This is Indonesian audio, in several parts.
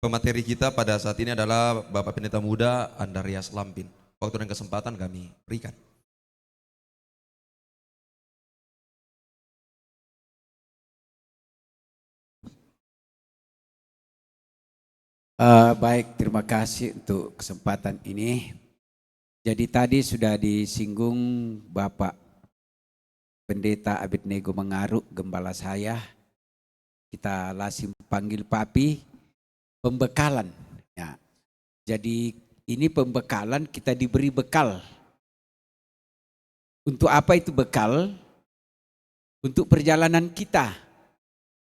Pemateri kita pada saat ini adalah Bapak Pendeta Muda Andarias Lampin. Waktu dan kesempatan kami berikan. Baik, terima kasih untuk kesempatan ini. Jadi tadi sudah disinggung Bapak Pendeta Abednego Mengaruk, gembala saya. Kita langsung panggil Papi, pembekalan. Ya. Jadi ini pembekalan, kita diberi bekal. Untuk apa itu bekal? Untuk perjalanan kita.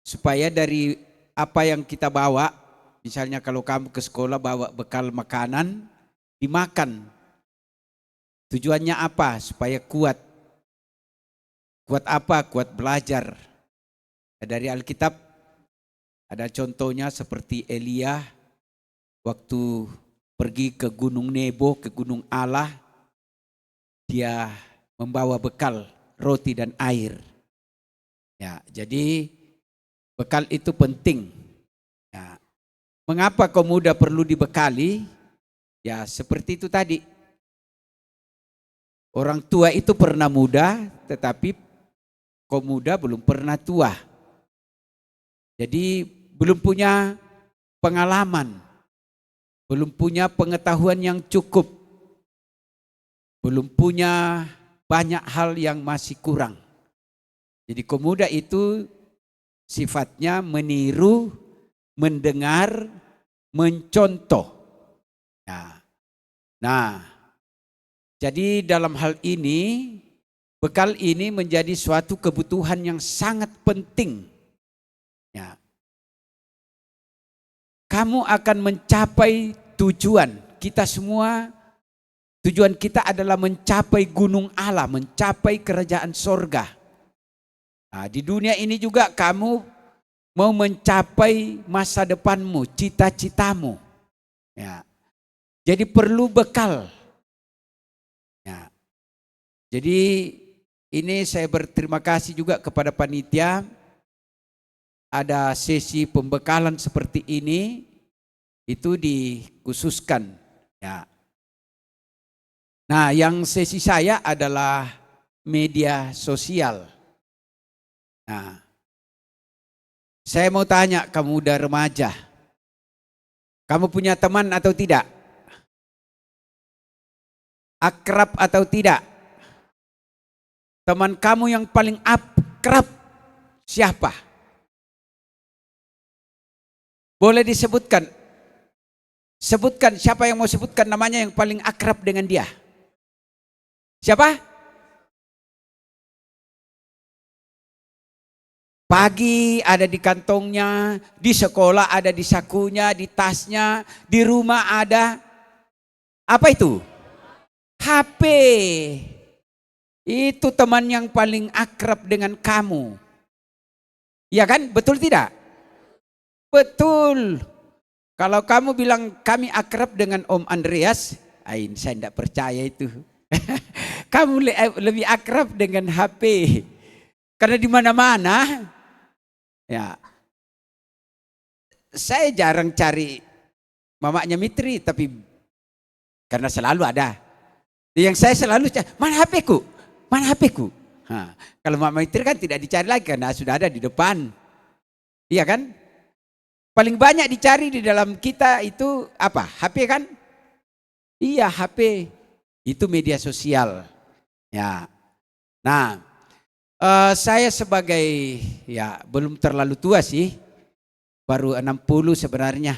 Supaya dari apa yang kita bawa, misalnya kalau kamu ke sekolah bawa bekal makanan, dimakan. Tujuannya apa? Supaya kuat. Kuat apa? Kuat belajar. Dari Alkitab ada contohnya seperti Elia waktu pergi ke Gunung Nebo, ke Gunung Allah, dia membawa bekal roti dan air. Ya, jadi bekal itu penting. Ya. Mengapa kaum muda perlu dibekali? Ya, seperti itu tadi. Orang tua itu pernah muda, tetapi kaum muda belum pernah tua. Jadi belum punya pengalaman, belum punya pengetahuan yang cukup, belum punya banyak hal yang masih kurang. Jadi kaum muda itu sifatnya meniru, mendengar, mencontoh. Nah, jadi dalam hal ini, bekal ini menjadi suatu kebutuhan yang sangat penting. Ya. Kamu akan mencapai tujuan. Kita semua, tujuan kita adalah mencapai gunung Allah, mencapai kerajaan sorga. Nah, di dunia ini juga kamu mau mencapai masa depanmu, cita-citamu. Ya. Jadi perlu bekal. Ya. Jadi ini saya berterima kasih juga kepada panitia. Ada sesi pembekalan seperti ini, itu dikhususkan. Ya. Nah, yang sesi saya adalah media sosial. Nah, saya mau tanya kamu udah remaja, kamu punya teman atau tidak? Akrab atau tidak? Teman kamu yang paling akrab siapa? Boleh disebutkan? Sebutkan, siapa yang mau sebutkan namanya yang paling akrab dengan dia? Siapa? Pagi ada di kantongnya, di sekolah ada di sakunya, di tasnya, di rumah ada. Apa itu? HP. Itu teman yang paling akrab dengan kamu. Iya kan? Betul tidak? Betul. Kalau kamu bilang kami akrab dengan Om Andreas, saya tidak percaya itu. Kamu lebih akrab dengan HP. Karena di mana-mana, ya. Saya jarang cari mamanya Mitri, tapi karena selalu ada. Yang saya selalu cari, mana HP-ku? Mana HP-ku? Kalau mama Mitri kan tidak dicari lagi karena sudah ada di depan. Iya kan? Paling banyak dicari di dalam kita itu apa? HP kan? Iya, HP. Itu media sosial. Ya. Nah, saya sebagai ya belum terlalu tua sih. Baru 60 sebenarnya.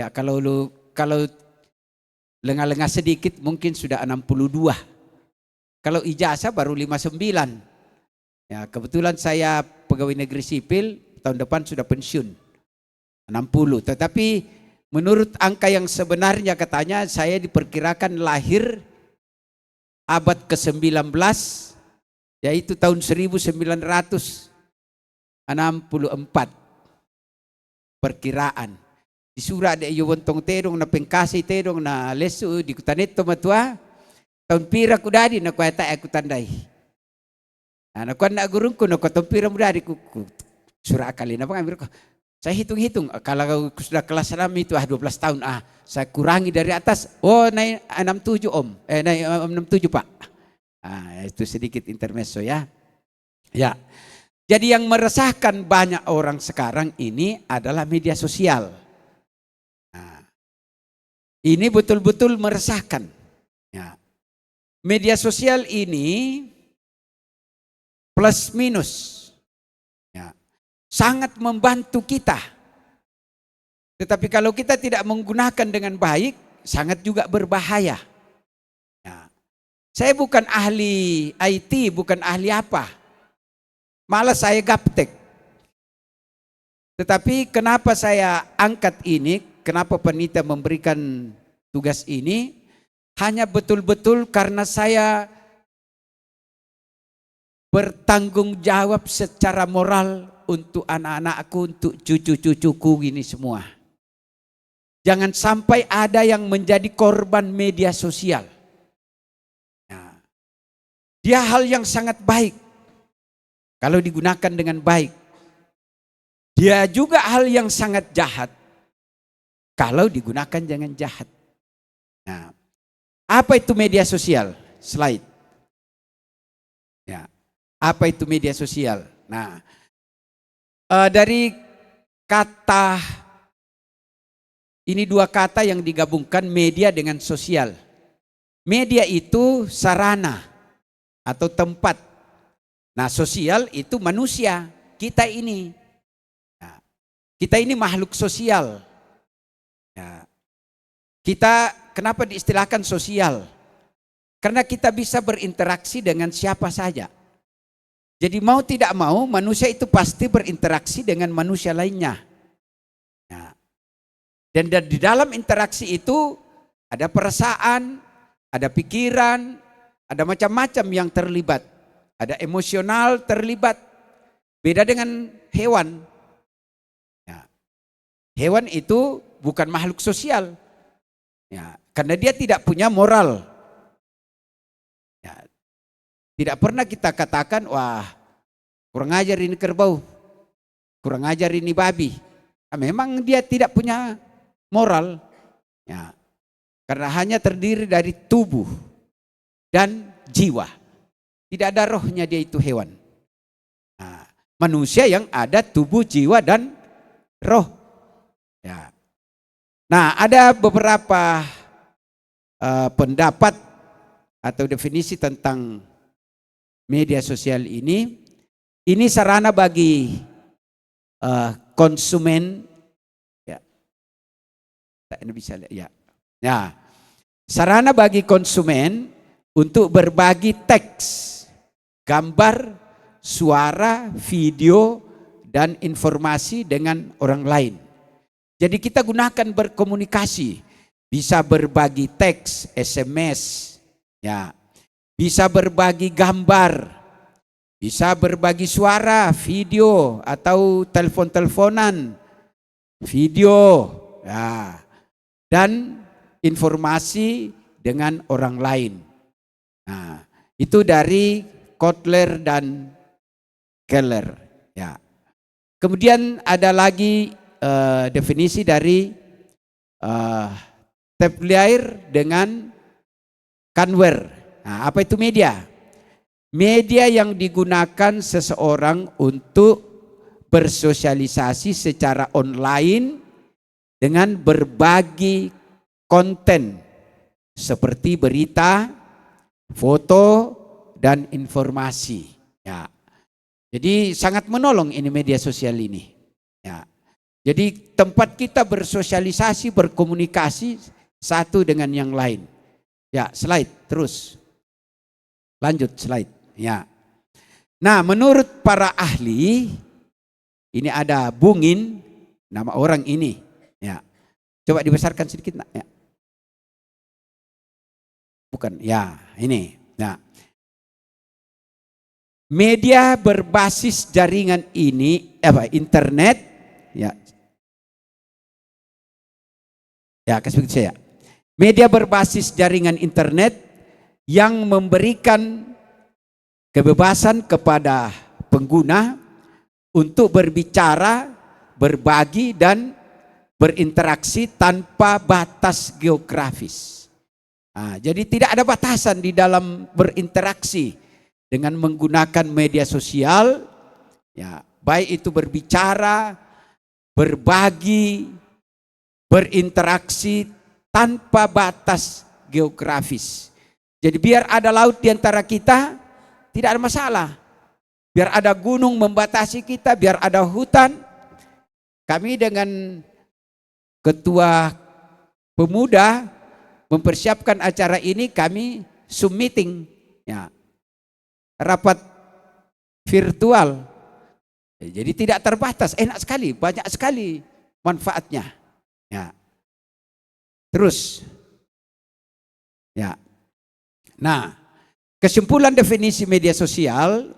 Ya, kalau lengah-lengah sedikit mungkin sudah 62. Kalau ijazah baru 59. Ya, kebetulan saya pegawai negeri sipil, tahun depan sudah pensiun. 60, tetapi menurut angka yang sebenarnya katanya saya diperkirakan lahir abad ke-19, yaitu tahun 1964 perkiraan. Di surat de yowontong terong na pengkasi terong na lesu di kutaneto matua tahun pira kudadi na kueta aku tandai. Nah, nakuan na gurungku na kutong pira mudadi ku surah kali na pangambil ko. Saya hitung-hitung, kalau sudah kelas 6 itu 12 tahun, saya kurangi dari atas, naik 67 Om, naik 67 Pak. Itu sedikit intermezzo ya. Ya. Jadi yang meresahkan banyak orang sekarang ini adalah media sosial. Nah, ini betul-betul meresahkan. Ya. Media sosial ini plus minus. Ya. Sangat membantu kita. Tetapi kalau kita tidak menggunakan dengan baik, sangat juga berbahaya. Ya. Saya bukan ahli IT, bukan ahli apa. Malah saya gaptek. Tetapi kenapa saya angkat ini, kenapa panitia memberikan tugas ini, hanya betul-betul karena saya bertanggung jawab secara moral untuk anak-anakku, untuk cucu-cucuku ini semua. Jangan sampai ada yang menjadi korban media sosial. Nah, dia hal yang sangat baik kalau digunakan dengan baik. Dia juga hal yang sangat jahat kalau digunakan dengan jahat. Nah, apa itu media sosial? Slide. Ya, apa itu media sosial? Nah, dari kata ini, dua kata yang digabungkan, media dengan sosial. Media itu sarana atau tempat. Nah, sosial itu manusia, kita ini. Nah, kita ini makhluk sosial. Nah, kita kenapa diistilahkan sosial? Karena kita bisa berinteraksi dengan siapa saja. Jadi mau tidak mau manusia itu pasti berinteraksi dengan manusia lainnya. Nah, dan di dalam interaksi itu ada perasaan, ada pikiran, ada macam-macam yang terlibat. Ada emosional terlibat. Beda dengan hewan. Ya. Hewan itu bukan makhluk sosial. Ya. Karena dia tidak punya moral. Ya. Tidak pernah kita katakan, wah kurang ajar ini kerbau. Kurang ajar ini babi. Nah, memang dia tidak punya moral. Ya. Karena hanya terdiri dari tubuh dan jiwa. Tidak ada rohnya, dia itu hewan. Nah, manusia yang ada tubuh, jiwa, dan roh. Ya. Nah, ada beberapa pendapat atau definisi tentang media sosial ini. Ini sarana bagi konsumen. Ya. Ini bisa lihat. Ya. Nah, sarana bagi konsumen untuk berbagi teks, gambar, suara, video, dan informasi dengan orang lain. Jadi kita gunakan berkomunikasi, bisa berbagi teks, SMS, ya, bisa berbagi gambar, bisa berbagi suara, video, atau telepon-teleponan, video, ya, dan informasi dengan orang lain. Nah, itu dari Kotler dan Keller. Ya. Kemudian ada lagi definisi dari Teplier dengan Canwer. Nah, apa itu media? Media yang digunakan seseorang untuk bersosialisasi secara online dengan berbagi konten seperti berita, foto, dan informasi. Ya. Jadi sangat menolong ini media sosial ini. Ya. Jadi tempat kita bersosialisasi, berkomunikasi satu dengan yang lain. Ya, slide terus. Lanjut slide. Ya. Nah, menurut para ahli, ini ada Bungin, nama orang ini. Ya. Coba dibesarkan sedikit, nak. Ya. Bukan, ya, ini. Nah, media berbasis jaringan ini, internet, ya, kasih begitu saya. Media berbasis jaringan internet yang memberikan kebebasan kepada pengguna untuk berbicara, berbagi dan berinteraksi tanpa batas geografis. Jadi tidak ada batasan di dalam berinteraksi dengan menggunakan media sosial, ya, baik itu berbicara, berbagi, berinteraksi tanpa batas geografis. Jadi biar ada laut di antara kita, tidak ada masalah. Biar ada gunung membatasi kita, biar ada hutan. Kami dengan ketua pemuda mempersiapkan acara ini, kami Zoom meeting, ya, rapat virtual. Jadi tidak terbatas, enak sekali, banyak sekali manfaatnya. Ya. Terus, ya. Nah, kesimpulan definisi media sosial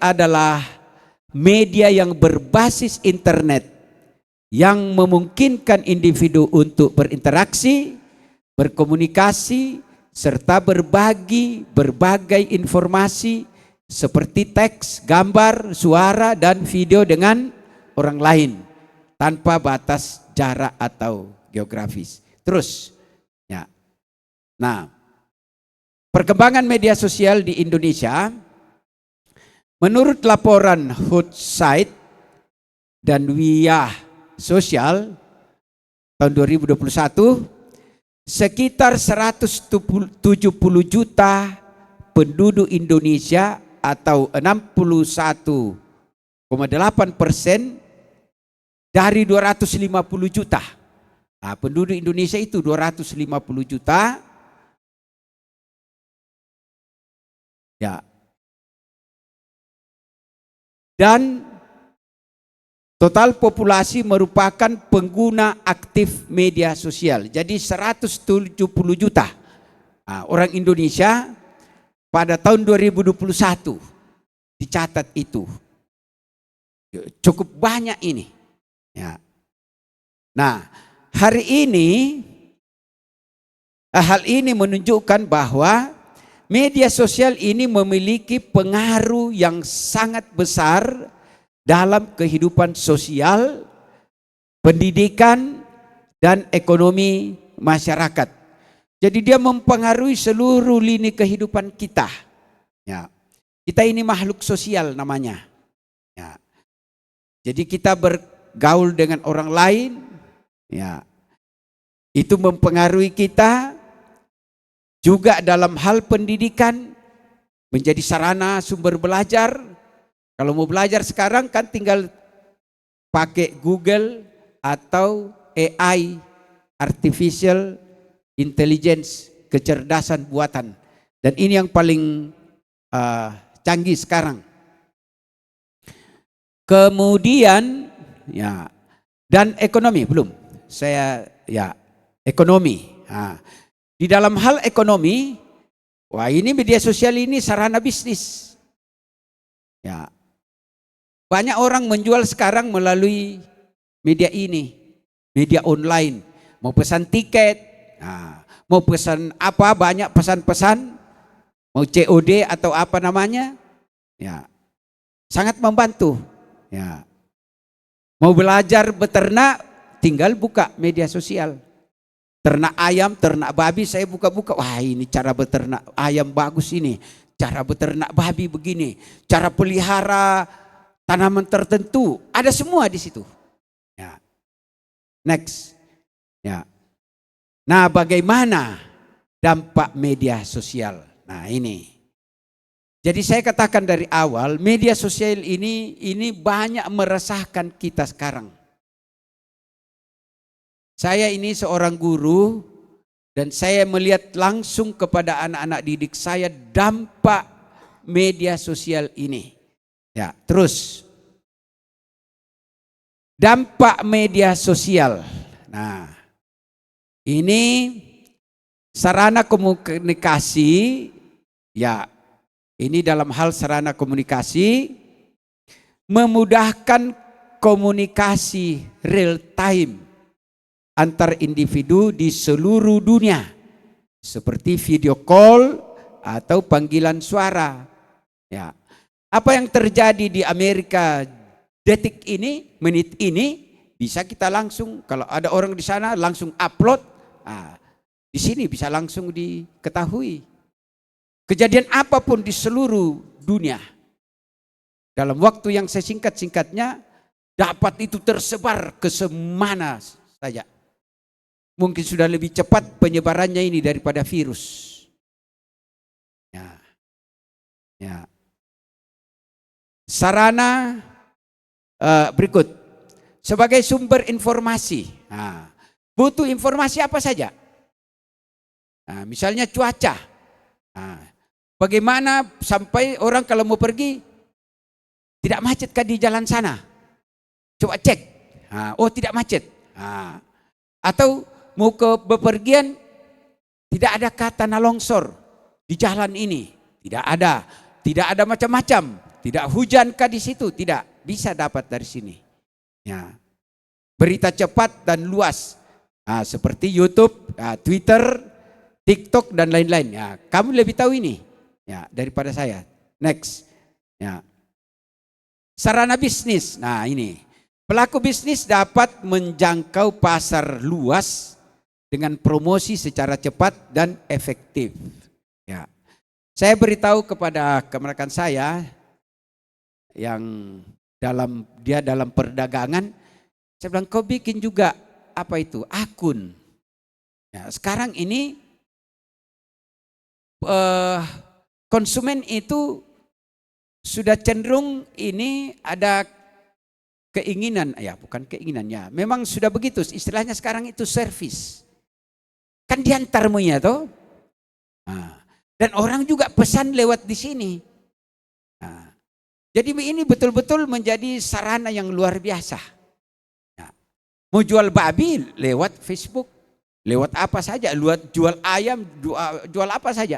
adalah media yang berbasis internet yang memungkinkan individu untuk berinteraksi, berkomunikasi, serta berbagi berbagai informasi seperti teks, gambar, suara, dan video dengan orang lain tanpa batas jarak atau geografis. Terus, ya. Nah, perkembangan media sosial di Indonesia, menurut laporan Hoodside dan Wiyah Sosial tahun 2021, sekitar 170 juta penduduk Indonesia atau 61,8% dari 250 juta. Penduduk Indonesia itu 250 juta. Ya. Dan total populasi merupakan pengguna aktif media sosial. Jadi 170 juta orang Indonesia pada tahun 2021 dicatat itu. Cukup banyak ini. Ya. Nah, hal ini menunjukkan bahwa media sosial ini memiliki pengaruh yang sangat besar dalam kehidupan sosial, pendidikan, dan ekonomi masyarakat. Jadi dia mempengaruhi seluruh lini kehidupan kita. Ya. Kita ini makhluk sosial namanya. Ya. Jadi kita bergaul dengan orang lain, ya. Itu mempengaruhi kita juga dalam hal pendidikan, menjadi sarana sumber belajar. Kalau mau belajar sekarang kan tinggal pakai Google atau AI, Artificial Intelligence, kecerdasan buatan. Dan ini yang paling canggih sekarang. Kemudian, ya, dan ekonomi belum. Ekonomi. Di dalam hal ekonomi, ini media sosial ini sarana bisnis. Ya. Banyak orang menjual sekarang melalui media ini, media online. Mau pesan tiket, mau pesan apa, banyak pesan-pesan, mau COD atau apa namanya, ya, sangat membantu. Ya. Mau belajar beternak, tinggal buka media sosial. Ternak ayam, ternak babi, saya buka-buka, wah ini cara beternak ayam bagus ini, cara beternak babi begini, cara pelihara tanaman tertentu, ada semua di situ. Ya. Next. Ya. Nah, bagaimana dampak media sosial? Nah, ini. Jadi saya katakan dari awal, media sosial ini banyak meresahkan kita sekarang. Saya ini seorang guru dan saya melihat langsung kepada anak-anak didik saya dampak media sosial ini. Ya, terus dampak media sosial. Nah, ini sarana komunikasi, ya, ini dalam hal sarana komunikasi memudahkan komunikasi real time antar individu di seluruh dunia seperti video call atau panggilan suara. Ya. Apa yang terjadi di Amerika, detik ini, menit ini, bisa kita langsung, kalau ada orang di sana langsung upload, di sini bisa langsung diketahui. Kejadian apapun di seluruh dunia, dalam waktu yang sesingkat-singkatnya, dapat itu tersebar ke semana saja. Mungkin sudah lebih cepat penyebarannya ini daripada virus. Ya. Sarana berikut. Sebagai sumber informasi. Butuh informasi apa saja? Misalnya cuaca. Bagaimana sampai orang kalau mau pergi tidak macet kah di jalan sana? Coba cek. Oh tidak macet. Atau mau ke bepergian tidak ada tanah longsor di jalan ini. Tidak ada. Tidak ada macam-macam. Tidak hujan kah di situ? Tidak. Bisa dapat dari sini. Ya. Berita cepat dan luas. Seperti YouTube, Twitter, TikTok dan lain-lain. Ya, kamu lebih tahu ini ya daripada saya. Next. Ya. Sarana bisnis. Nah, ini. Pelaku bisnis dapat menjangkau pasar luas dengan promosi secara cepat dan efektif. Ya. Saya beritahu kepada rekan saya yang dalam perdagangan, saya bilang kau bikin juga apa itu akun. Ya, sekarang ini konsumen itu sudah cenderung ini ada keinginan, ya bukan keinginannya, memang sudah begitu istilahnya sekarang itu servis. Kan diantarmu ya toh. Dan orang juga pesan lewat di sini. Jadi ini betul-betul menjadi sarana yang luar biasa. Mau jual babi lewat Facebook, lewat apa saja, lewat jual ayam, jual apa saja.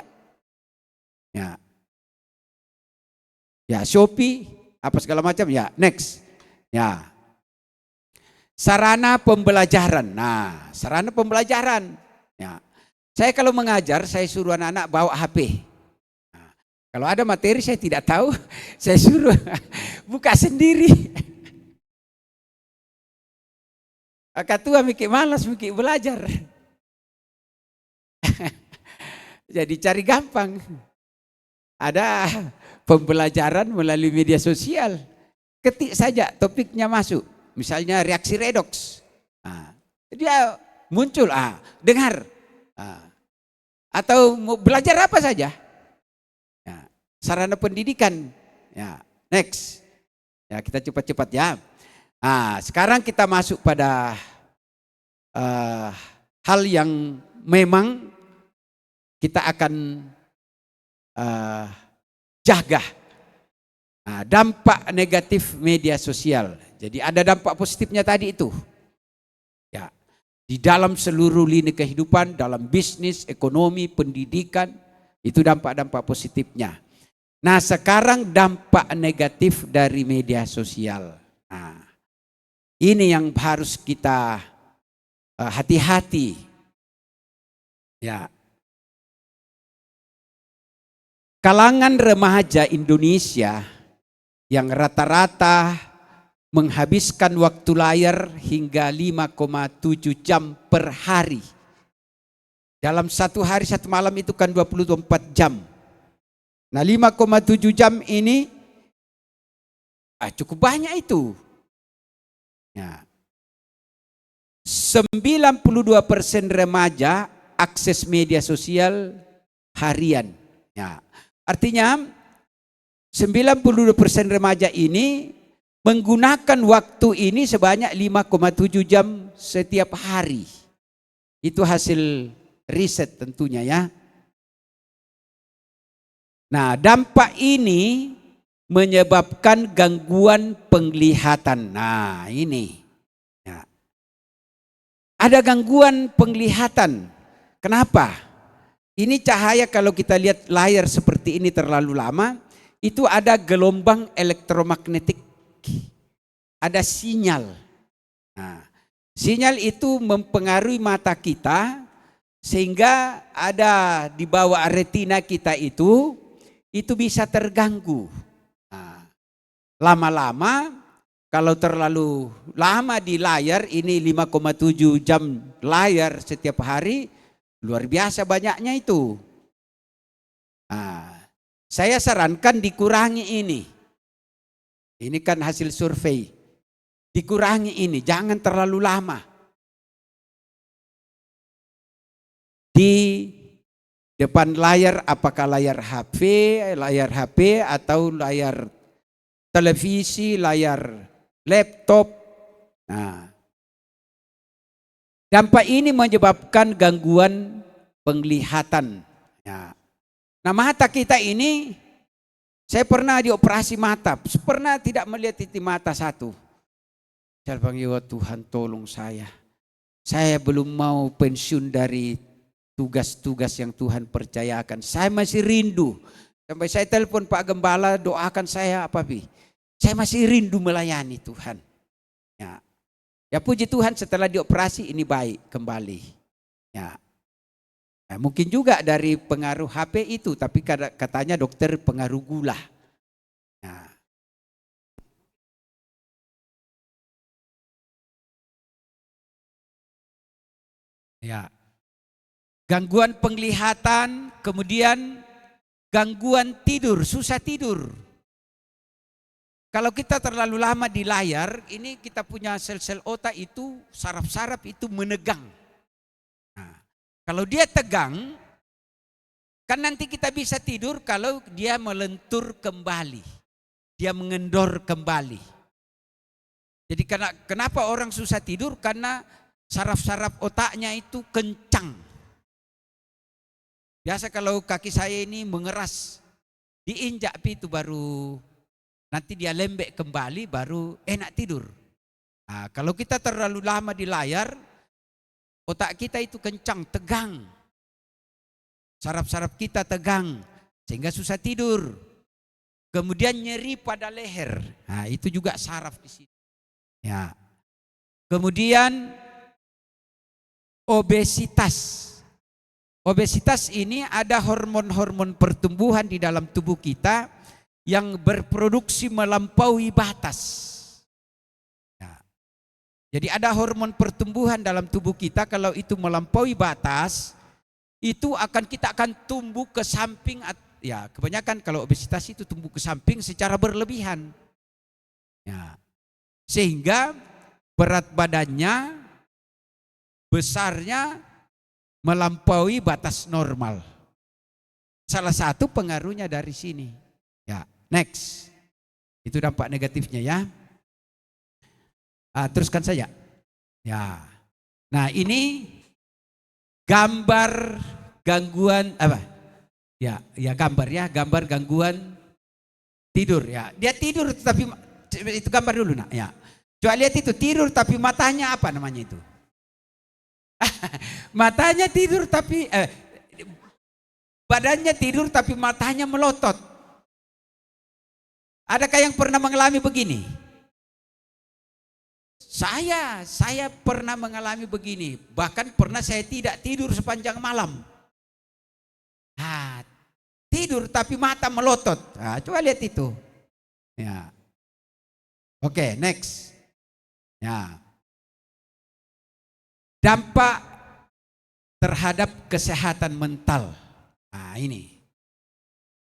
Ya Shopee, apa segala macam ya. Next. Ya. Sarana pembelajaran. Nah, sarana pembelajaran. Ya. Saya kalau mengajar, saya suruh anak-anak bawa HP. Nah, kalau ada materi saya tidak tahu, saya suruh buka sendiri. Ketua mikir malas, mikir belajar. Jadi cari gampang. Ada pembelajaran melalui media sosial. Ketik saja topiknya masuk. Misalnya reaksi redoks. Dia muncul, dengar. Atau mau belajar apa saja. Ya, sarana pendidikan. Ya, next. Ya, kita cepat-cepat ya. Sekarang kita masuk pada hal yang memang kita akan jaga. Dampak negatif media sosial. Jadi ada dampak positifnya tadi itu. Ya, di dalam seluruh lini kehidupan, dalam bisnis, ekonomi, pendidikan, itu dampak-dampak positifnya. Nah, sekarang dampak negatif dari media sosial. Ini yang harus kita hati-hati. Ya. Kalangan remaja Indonesia yang rata-rata menghabiskan waktu layar hingga 5,7 jam per hari. Dalam satu hari satu malam itu kan 24 jam. Nah 5,7 jam ini cukup banyak itu. Ya. 92% remaja akses media sosial harian. Ya. Artinya 92% remaja ini menggunakan waktu ini sebanyak 5,7 jam setiap hari. Itu hasil riset tentunya ya. Nah, dampak ini menyebabkan gangguan penglihatan. Nah, ini. Ya. Ada gangguan penglihatan. Kenapa? Ini cahaya kalau kita lihat layar seperti ini terlalu lama, itu ada gelombang elektromagnetik. Ada sinyal. Nah, sinyal itu mempengaruhi mata kita sehingga ada di bawah retina kita itu bisa terganggu. Nah, lama-lama Kalau terlalu lama di layar, ini 5,7 jam layar setiap hari, luar biasa banyaknya itu. Nah, saya sarankan dikurangi ini. Ini kan hasil survei. Dikurangi ini, jangan terlalu lama. Di depan layar, apakah layar HP atau layar televisi, layar laptop. Nah, dampak ini menyebabkan gangguan penglihatan. Ya. Nah, mata kita ini, saya pernah dioperasi mata, pernah tidak melihat titik mata satu. Saya panggil, Tuhan tolong saya. Saya belum mau pensiun dari tugas-tugas yang Tuhan percayakan. Saya masih rindu. Sampai saya telepon Pak Gembala, doakan saya apa Pi? Saya masih rindu melayani Tuhan. Ya, ya puji Tuhan setelah dioperasi ini baik kembali. Ya. Nah, mungkin juga dari pengaruh HP itu, tapi katanya dokter pengaruh gula. Nah. Ya. Gangguan penglihatan, kemudian gangguan tidur, susah tidur. Kalau kita terlalu lama di layar, ini kita punya sel-sel otak itu, saraf-saraf itu menegang. Nah, kalau dia tegang, kan nanti kita bisa tidur kalau dia melentur kembali. Dia mengendor kembali. Jadi kenapa orang susah tidur? Karena saraf-saraf otaknya itu kencang. Biasa kalau kaki saya ini mengeras, diinjak itu baru nanti dia lembek kembali baru enak tidur. Nah, kalau kita terlalu lama di layar, otak kita itu kencang, tegang. Saraf-saraf kita tegang sehingga susah tidur. Kemudian nyeri pada leher. Nah, itu juga saraf di sini. Ya. Kemudian obesitas. Obesitas ini ada hormon-hormon pertumbuhan di dalam tubuh kita yang berproduksi melampaui batas. Ya. Jadi ada hormon pertumbuhan dalam tubuh kita, kalau itu melampaui batas, itu kita akan tumbuh ke samping. Ya, kebanyakan kalau obesitas itu tumbuh ke samping secara berlebihan. Ya. Sehingga berat badannya, besarnya melampaui batas normal. Salah satu pengaruhnya dari sini. Ya, next. Itu dampak negatifnya ya. Teruskan saja. Ya. Nah, ini gambar gangguan apa? Ya, gambar gangguan tidur ya. Dia tidur tapi itu gambar dulu nak ya. Coba lihat itu, tidur tapi matanya apa namanya itu? Matanya tidur tapi badannya tidur tapi matanya melotot. Adakah yang pernah mengalami begini? Saya pernah mengalami begini. Bahkan pernah saya tidak tidur sepanjang malam. Tidur tapi mata melotot. Coba lihat itu. Ya. Oke, next. Ya. Dampak terhadap kesehatan mental. Nah, ini.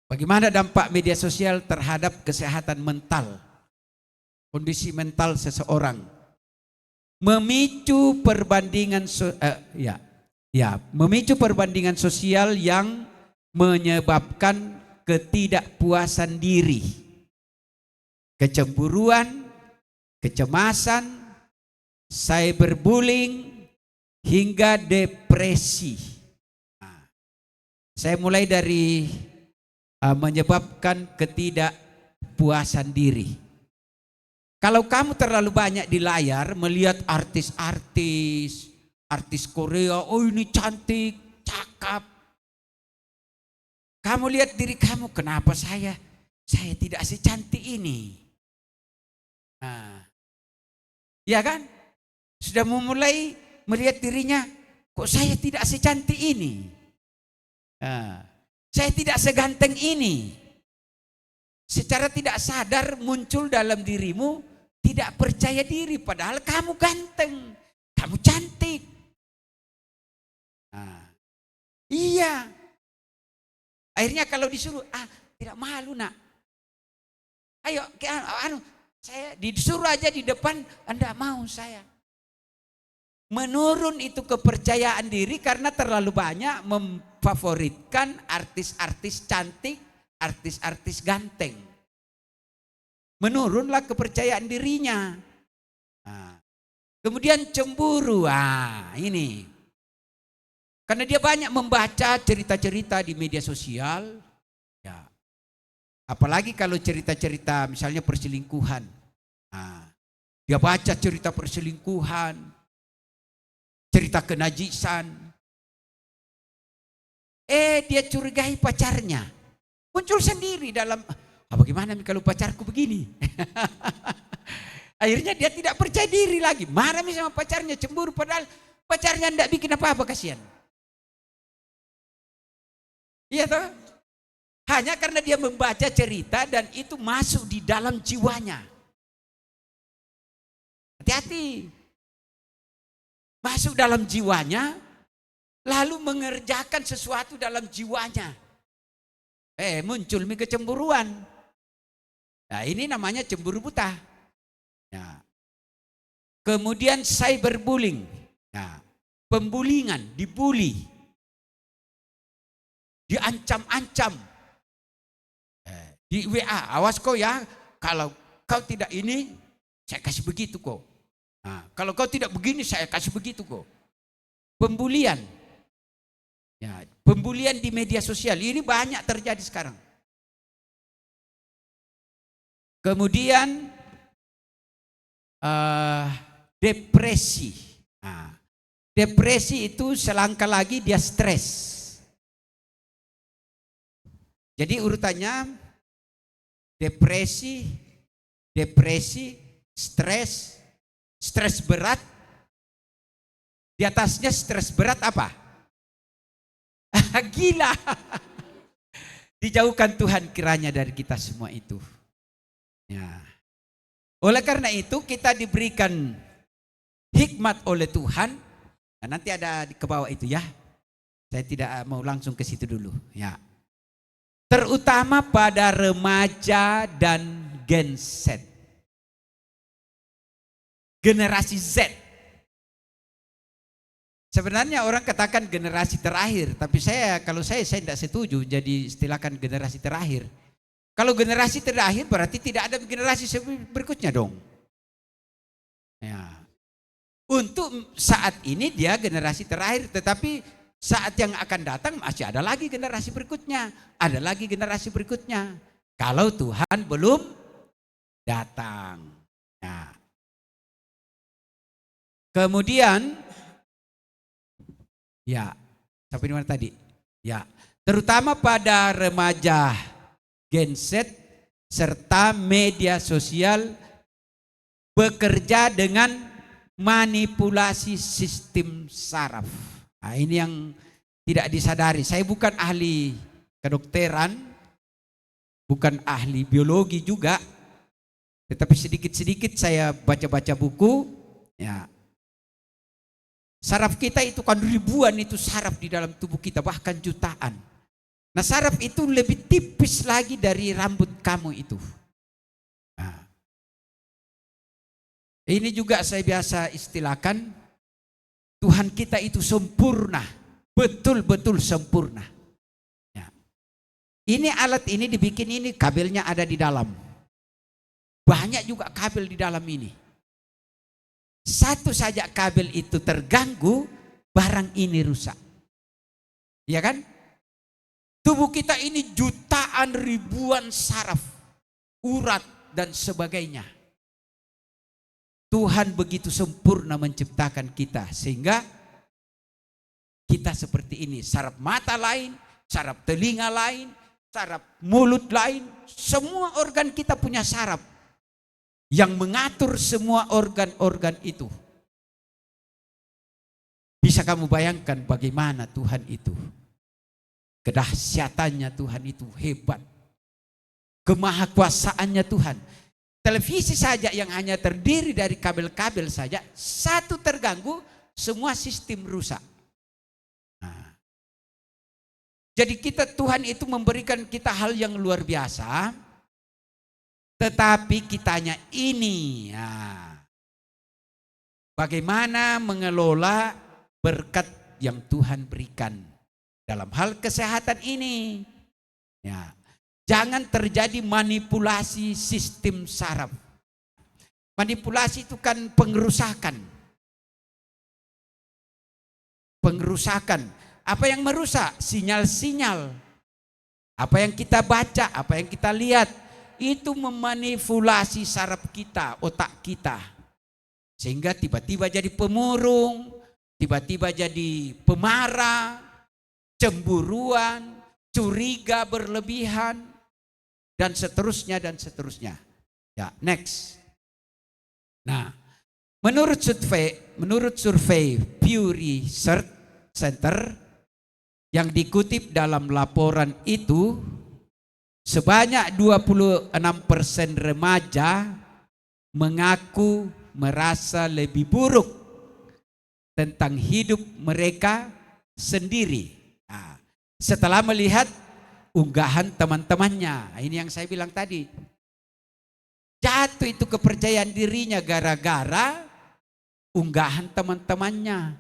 Bagaimana dampak media sosial terhadap kesehatan mental? Kondisi mental seseorang. Memicu perbandingan memicu perbandingan sosial yang menyebabkan ketidakpuasan diri, kecemburuan, kecemasan, cyberbullying, hingga depresi. Nah, saya mulai dari menyebabkan ketidakpuasan diri. Kalau kamu terlalu banyak di layar melihat artis Korea, oh ini cantik, cakep. Kamu lihat diri kamu, kenapa saya tidak secantik ini? Nah, ya kan? Sudah memulai melihat dirinya, kok saya tidak secantik ini? Saya tidak seganteng ini. Secara tidak sadar muncul dalam dirimu tidak percaya diri padahal kamu ganteng, kamu cantik. Nah, iya. Akhirnya kalau disuruh, tidak malu nak. Ayo, saya disuruh aja di depan, Anda mau saya. Menurun itu kepercayaan diri karena terlalu banyak memfavoritkan artis-artis cantik, artis-artis ganteng. Menurunlah kepercayaan dirinya. Nah, kemudian cemburu, ini. Karena dia banyak membaca cerita-cerita di media sosial. Ya. Apalagi kalau cerita-cerita misalnya perselingkuhan. Nah, dia baca cerita perselingkuhan, cerita kenajisan. Dia curigai pacarnya. Muncul sendiri dalam, bagaimana kalau pacarku begini? Akhirnya dia tidak percaya diri lagi. Marah sama pacarnya, cemburu padahal pacarnya tidak bikin apa-apa, kasihan. Iya toh? Hanya karena dia membaca cerita dan itu masuk di dalam jiwanya. Hati-hati. Masuk dalam jiwanya, lalu mengerjakan sesuatu dalam jiwanya. Muncul kecemburuan. Nah, ini namanya cemburu buta. Nah, kemudian cyberbullying. Nah, pembulingan, dibully. Diancam-ancam. Di WA, awas kau ya, kalau kau tidak ini, saya kasih begitu kok. Nah, kalau kau tidak begini, saya kasih begitu kok. Pembulian. Ya, pembulian di media sosial, ini banyak terjadi sekarang. Kemudian depresi. Nah, depresi itu selangkah lagi dia stres. Jadi urutannya depresi, stres berat. Di atasnya stres berat apa? Gila. Dijauhkan Tuhan kiranya dari kita semua itu. Ya. Oleh karena itu kita diberikan hikmat oleh Tuhan. Nah, nanti ada di ke bawah itu ya. Saya tidak mau langsung ke situ dulu. Ya. Terutama pada remaja dan Gen Z. Generasi Z. Sebenarnya orang katakan generasi terakhir, tapi kalau saya tidak setuju jadi istilahkan generasi terakhir. Kalau generasi terakhir berarti tidak ada generasi berikutnya dong. Ya. Untuk saat ini dia generasi terakhir, tetapi saat yang akan datang masih ada lagi generasi berikutnya. Ada lagi generasi berikutnya. Kalau Tuhan belum datang. Nah. Kemudian, ya, sampai di mana tadi? Ya, terutama pada remaja Gen Z serta media sosial bekerja dengan manipulasi sistem saraf. Nah, ini yang tidak disadari. Saya bukan ahli kedokteran, bukan ahli biologi juga, tetapi sedikit-sedikit saya baca-baca buku. Ya, saraf kita itu kan ribuan itu saraf di dalam tubuh kita, bahkan jutaan. Nah, saraf itu lebih tipis lagi dari rambut kamu itu. Nah, ini juga saya biasa istilahkan. Tuhan kita itu sempurna, betul-betul sempurna. Ya. Ini alat ini dibikin ini, kabelnya ada di dalam. Banyak juga kabel di dalam ini. Satu saja kabel itu terganggu, barang ini rusak. Ya kan? Tubuh kita ini jutaan ribuan saraf, urat dan sebagainya. Tuhan begitu sempurna menciptakan kita sehingga kita seperti ini. Saraf mata lain, saraf telinga lain, saraf mulut lain. Semua organ kita punya saraf yang mengatur semua organ-organ itu. Bisa kamu bayangkan bagaimana Tuhan itu? Kedahsyatannya Tuhan itu hebat. Kemahakuasaannya Tuhan. televisi saja yang hanya terdiri dari kabel-kabel saja, satu terganggu, semua sistem rusak. Nah, jadi Tuhan itu memberikan kita hal yang luar biasa, tetapi kitanya ini, bagaimana mengelola berkat yang Tuhan berikan dalam hal kesehatan ini. Ya, jangan terjadi manipulasi sistem saraf. Manipulasi itu kan pengerusakan. Pengerusakan. Apa yang merusak? Sinyal-sinyal. Apa yang kita baca, apa yang kita lihat, itu memanipulasi saraf kita, otak kita. Sehingga tiba-tiba jadi pemurung, tiba-tiba jadi pemarah, cemburuan, curiga berlebihan, dan seterusnya dan seterusnya. Ya, next. Nah, menurut survei Pew Research Center yang dikutip dalam laporan itu, sebanyak 26% remaja mengaku merasa lebih buruk tentang hidup mereka sendiri. Nah, setelah melihat unggahan teman-temannya. Ini yang saya bilang tadi. Jatuh itu kepercayaan dirinya gara-gara unggahan teman-temannya.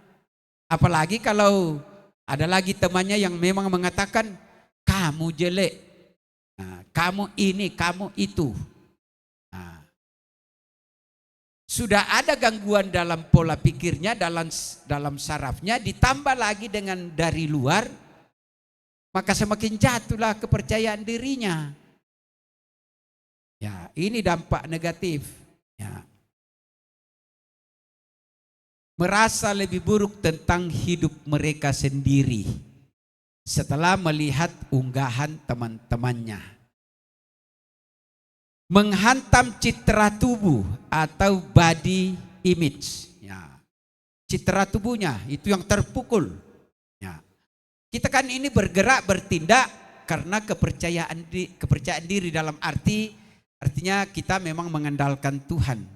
Apalagi kalau ada lagi temannya yang memang mengatakan, kamu jelek, nah, kamu ini, kamu itu. Nah, sudah ada gangguan dalam pola pikirnya, dalam sarafnya, ditambah lagi dengan dari luar, maka semakin jatuhlah kepercayaan dirinya. Ya, ini dampak negatif. Ya. Merasa lebih buruk tentang hidup mereka sendiri setelah melihat unggahan teman-temannya. Menghantam citra tubuh atau body image. Ya. Citra tubuhnya itu yang terpukul. Ya. Kita kan ini bergerak, bertindak karena kepercayaan diri dalam artinya kita memang mengandalkan Tuhan.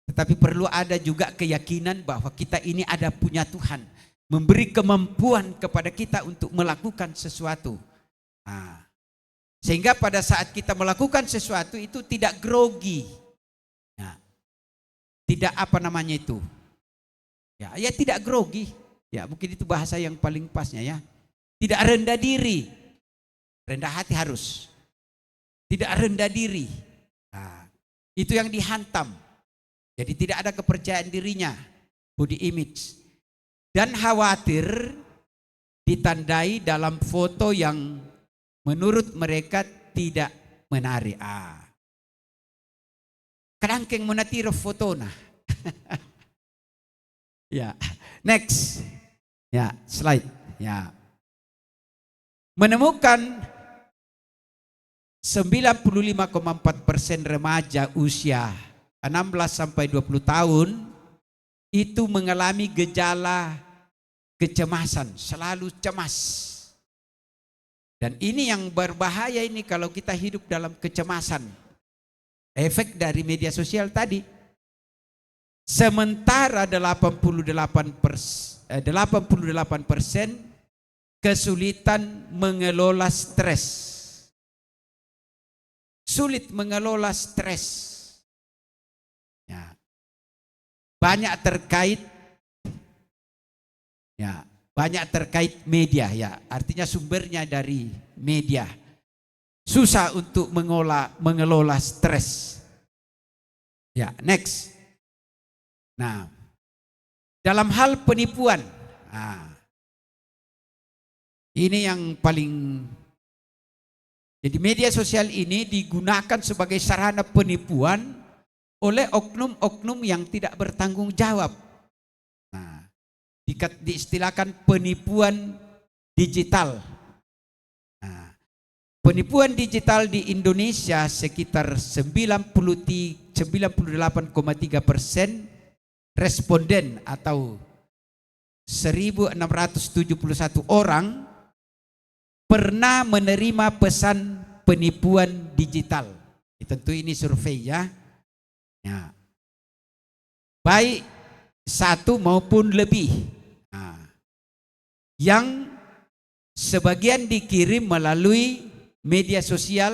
Tetapi perlu ada juga keyakinan bahwa kita ini ada punya Tuhan. Memberi kemampuan kepada kita untuk melakukan sesuatu. Nah, sehingga pada saat kita melakukan sesuatu itu tidak grogi. Nah, tidak apa namanya itu. Ya tidak grogi. Ya mungkin itu bahasa yang paling pasnya ya. Tidak rendah diri. Rendah hati harus. Tidak rendah diri. Nah, itu yang dihantam. Jadi tidak ada kepercayaan dirinya, body image. Dan khawatir ditandai dalam foto yang menurut mereka tidak menarik. Kadang-kadang menatiro foto nah. Ya, next. Ya, slide. Ya. Menemukan 95,4% remaja usia 16 sampai 20 tahun itu mengalami gejala kecemasan, selalu cemas. Dan ini yang berbahaya ini kalau kita hidup dalam kecemasan. Efek dari media sosial tadi. Sementara 88% kesulitan mengelola stres. Sulit mengelola stres. Ya. Banyak terkait media ya, artinya sumbernya dari media. Susah untuk mengelola stres. Ya, next. Nah, dalam hal penipuan, ini yang paling. Jadi media sosial ini digunakan sebagai sarana penipuan oleh oknum-oknum yang tidak bertanggung jawab. Nah, diistilahkan penipuan digital. Nah, penipuan digital di Indonesia sekitar 98,3% responden atau 1.671 orang pernah menerima pesan penipuan digital. Tentu ini survei ya. Ya. Baik satu maupun lebih. Nah, yang sebagian dikirim melalui media sosial,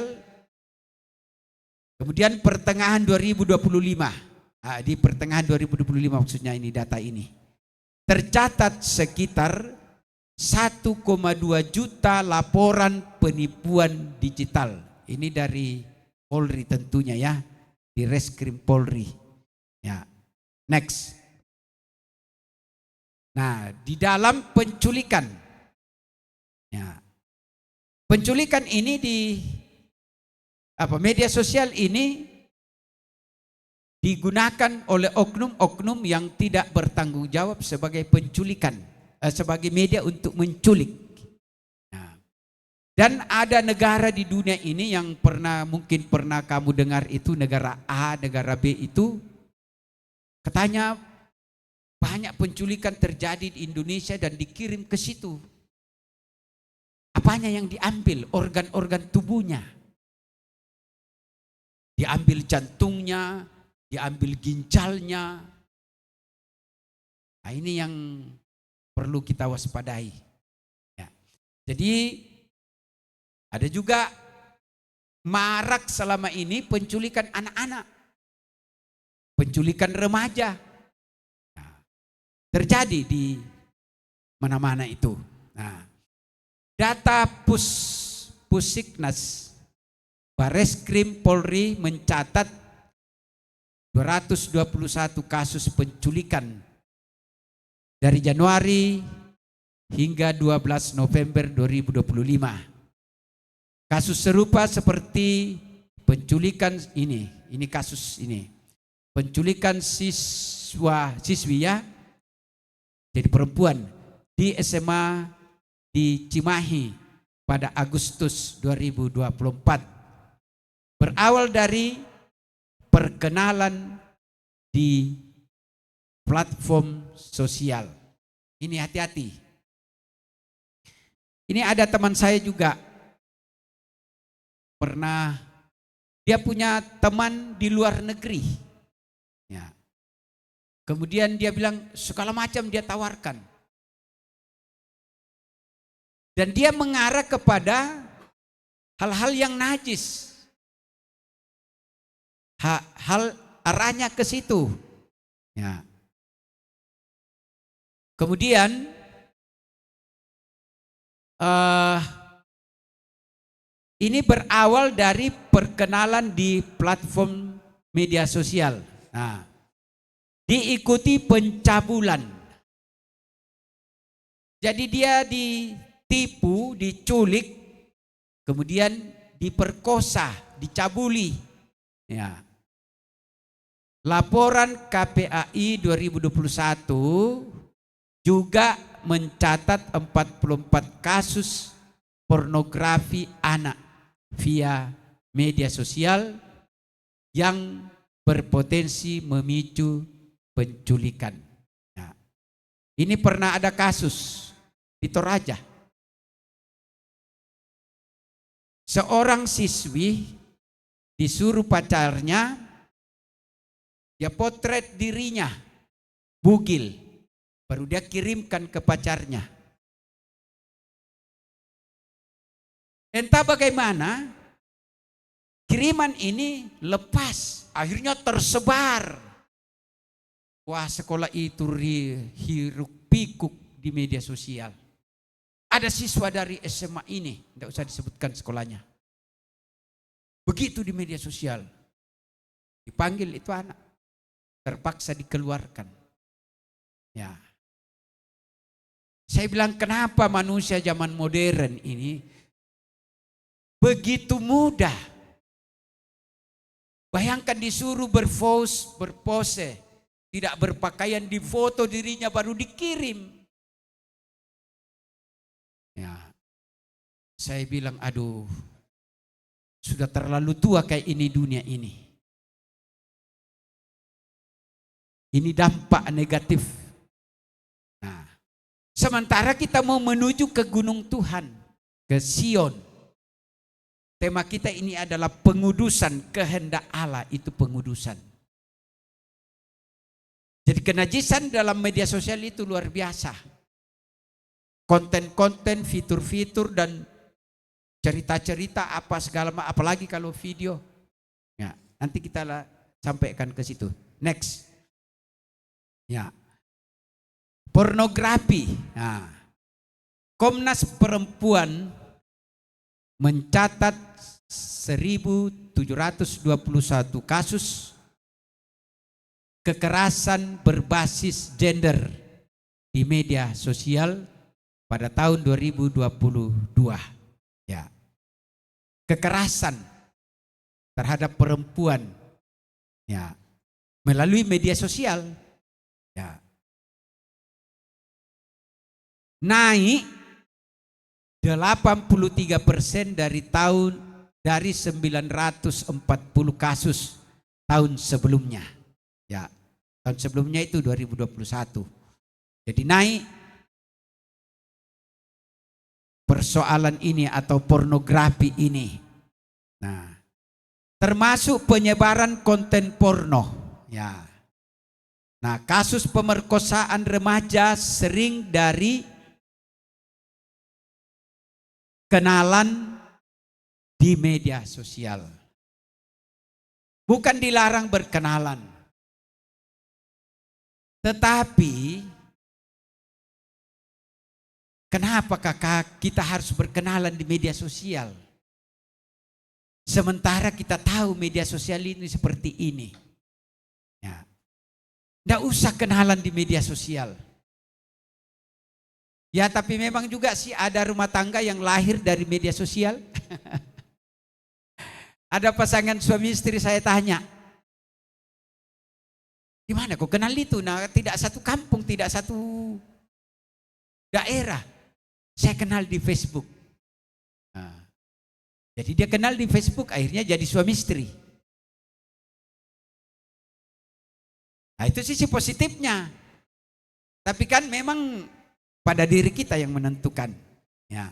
kemudian pertengahan 2025. Nah, di pertengahan 2025 maksudnya ini data ini. Tercatat sekitar 1,2 juta laporan penipuan digital. Ini dari Polri tentunya ya, di Reskrim Polri. Ya. Next. Nah, di dalam penculikan. Ya. Penculikan ini di media sosial ini digunakan oleh oknum-oknum yang tidak bertanggung jawab sebagai penculikan, sebagai media untuk menculik. Nah, dan ada negara di dunia ini yang mungkin pernah kamu dengar itu, negara A, negara B itu, katanya banyak penculikan terjadi di Indonesia dan dikirim ke situ. Apanya yang diambil? Organ-organ tubuhnya. Diambil jantungnya, diambil ginjalnya. Nah, ini yang perlu kita waspadai. Ya. Jadi ada juga marak selama ini penculikan anak-anak, penculikan remaja. Nah, terjadi di mana-mana itu. Nah, data Pusiknas Bareskrim Polri mencatat 221 kasus penculikan dari Januari hingga 12 November 2025. Kasus serupa seperti penculikan ini kasus ini. Penculikan siswi ya, jadi perempuan di SMA di Cimahi pada Agustus 2024. Berawal dari perkenalan di platform sosial. Ini hati-hati. Ini ada teman saya juga. Dia punya teman di luar negeri. Ya. Kemudian dia bilang segala macam dia tawarkan. Dan dia mengarah kepada hal-hal yang najis. Hal arahnya ke situ. Ya. Kemudian ini berawal dari perkenalan di platform media sosial. Nah, diikuti pencabulan. Jadi dia ditipu, diculik, kemudian diperkosa, dicabuli. Ya. Laporan KPAI 2021 juga mencatat 44 kasus pornografi anak via media sosial yang berpotensi memicu penculikan. Nah, ini pernah ada kasus di Toraja. Seorang siswi disuruh pacarnya, dia potret dirinya, bugil, baru dia kirimkan ke pacarnya. Entah bagaimana, kiriman ini lepas, akhirnya tersebar. Wah, sekolah itu hiruk pikuk di media sosial. Ada siswa dari SMA ini, tidak usah disebutkan sekolahnya. Begitu di media sosial, dipanggil itu anak, terpaksa dikeluarkan. Ya, saya bilang kenapa manusia zaman modern ini begitu mudah. Bayangkan disuruh berpose, tidak berpakaian, difoto dirinya baru dikirim. Ya, saya bilang aduh, sudah terlalu tua kayak ini dunia ini. Ini dampak negatif. Nah, sementara kita mau menuju ke gunung Tuhan, ke Sion. Tema kita ini adalah pengudusan kehendak Allah, itu pengudusan. kenajisan dalam media sosial itu luar biasa. Konten-konten, fitur-fitur dan cerita-cerita apa segala macam, apalagi kalau video. Ya, nanti kita sampaikan ke situ. Next. Ya. Pornografi. Nah, Komnas Perempuan mencatat 1.721 kasus kekerasan berbasis gender di media sosial pada tahun 2022. Ya. Kekerasan terhadap perempuan ya melalui media sosial ya naik 83% dari 940 kasus tahun sebelumnya. Ya, tahun sebelumnya itu 2021. Jadi naik persoalan ini atau pornografi ini. Nah, termasuk penyebaran konten porno. Ya. Nah, kasus pemerkosaan remaja sering dari kenalan di media sosial. Bukan dilarang berkenalan. Tetapi kenapa kakak kita harus berkenalan di media sosial? Sementara kita tahu media sosial ini seperti ini. Ya. Nggak usah kenalan di media sosial. Ya tapi memang juga sih ada rumah tangga yang lahir dari media sosial. Ada pasangan suami istri saya tanya, gimana kok kenal itu? Nah tidak satu kampung, tidak satu daerah. Saya kenal di Facebook. Nah, jadi dia kenal di Facebook akhirnya jadi suami istri. Nah itu sisi positifnya. Tapi kan memang pada diri kita yang menentukan. Ya.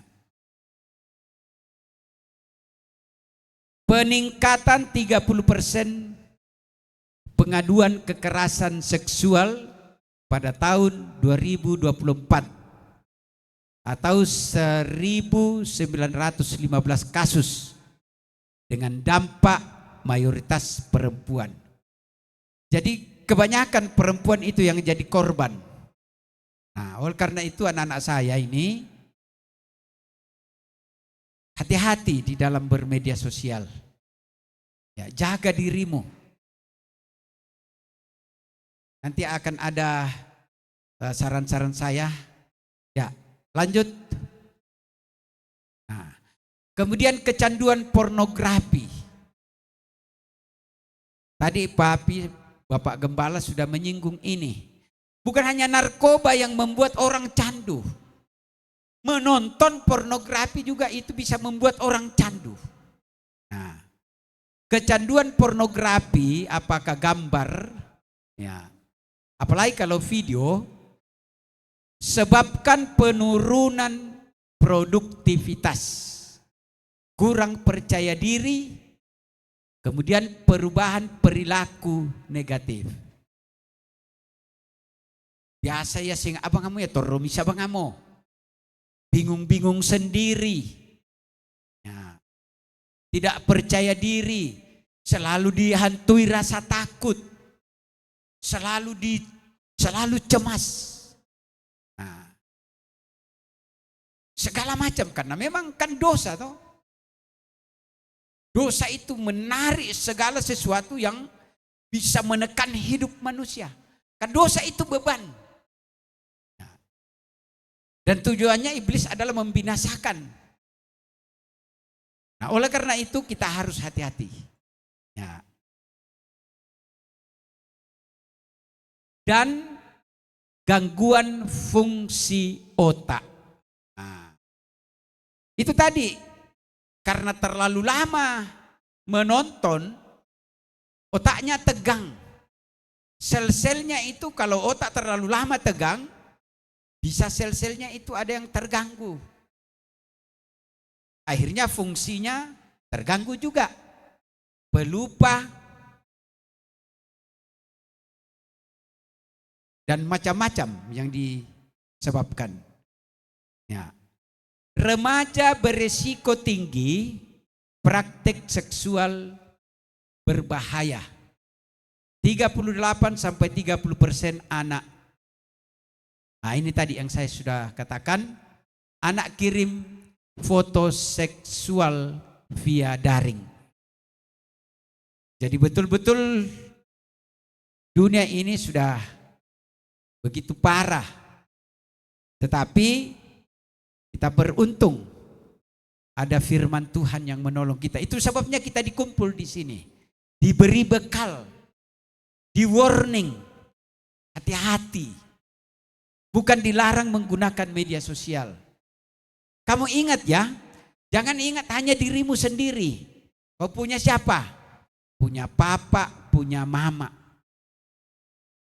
Peningkatan 30% pengaduan kekerasan seksual pada tahun 2024 atau 1.915 kasus dengan dampak mayoritas perempuan. Jadi kebanyakan perempuan itu yang jadi korban. Nah, oleh karena itu anak-anak saya ini hati-hati di dalam bermedia sosial. Ya, jaga dirimu. Nanti akan ada saran-saran saya. Ya, lanjut. Nah, kemudian kecanduan pornografi. Tadi Bapak Gembala sudah menyinggung ini. Bukan hanya narkoba yang membuat orang candu. Menonton pornografi juga itu bisa membuat orang candu. Nah, kecanduan pornografi apakah gambar, ya, apalagi kalau video, sebabkan penurunan produktivitas, kurang percaya diri, kemudian perubahan perilaku negatif. Biasa ya sing abang kamu ya toromis abang kamu. Bingung-bingung sendiri. Ya. Tidak percaya diri. Selalu dihantui rasa takut. Selalu cemas. Nah. Segala macam karena memang kan dosa toh. Dosa itu menarik segala sesuatu yang bisa menekan hidup manusia. Kan dosa itu beban. Dan tujuannya iblis adalah membinasakan. Nah, oleh karena itu kita harus hati-hati. Ya. Dan gangguan fungsi otak. Nah, itu tadi karena terlalu lama menonton, otaknya tegang. Sel-selnya itu kalau otak terlalu lama tegang, bisa sel-selnya itu ada yang terganggu. Akhirnya fungsinya terganggu juga. Pelupa, dan macam-macam yang disebabkan. Ya. Remaja beresiko tinggi praktek seksual berbahaya. 38 sampai 30% anak. Nah, ini tadi yang saya sudah katakan, anak kirim foto seksual via daring. Jadi betul-betul dunia ini sudah begitu parah. Tetapi kita beruntung ada firman Tuhan yang menolong kita. Itu sebabnya kita dikumpul di sini. Diberi bekal, di warning, hati-hati. Bukan dilarang menggunakan media sosial. Kamu ingat ya, jangan ingat hanya dirimu sendiri. Kau punya siapa? Punya papa, punya mama,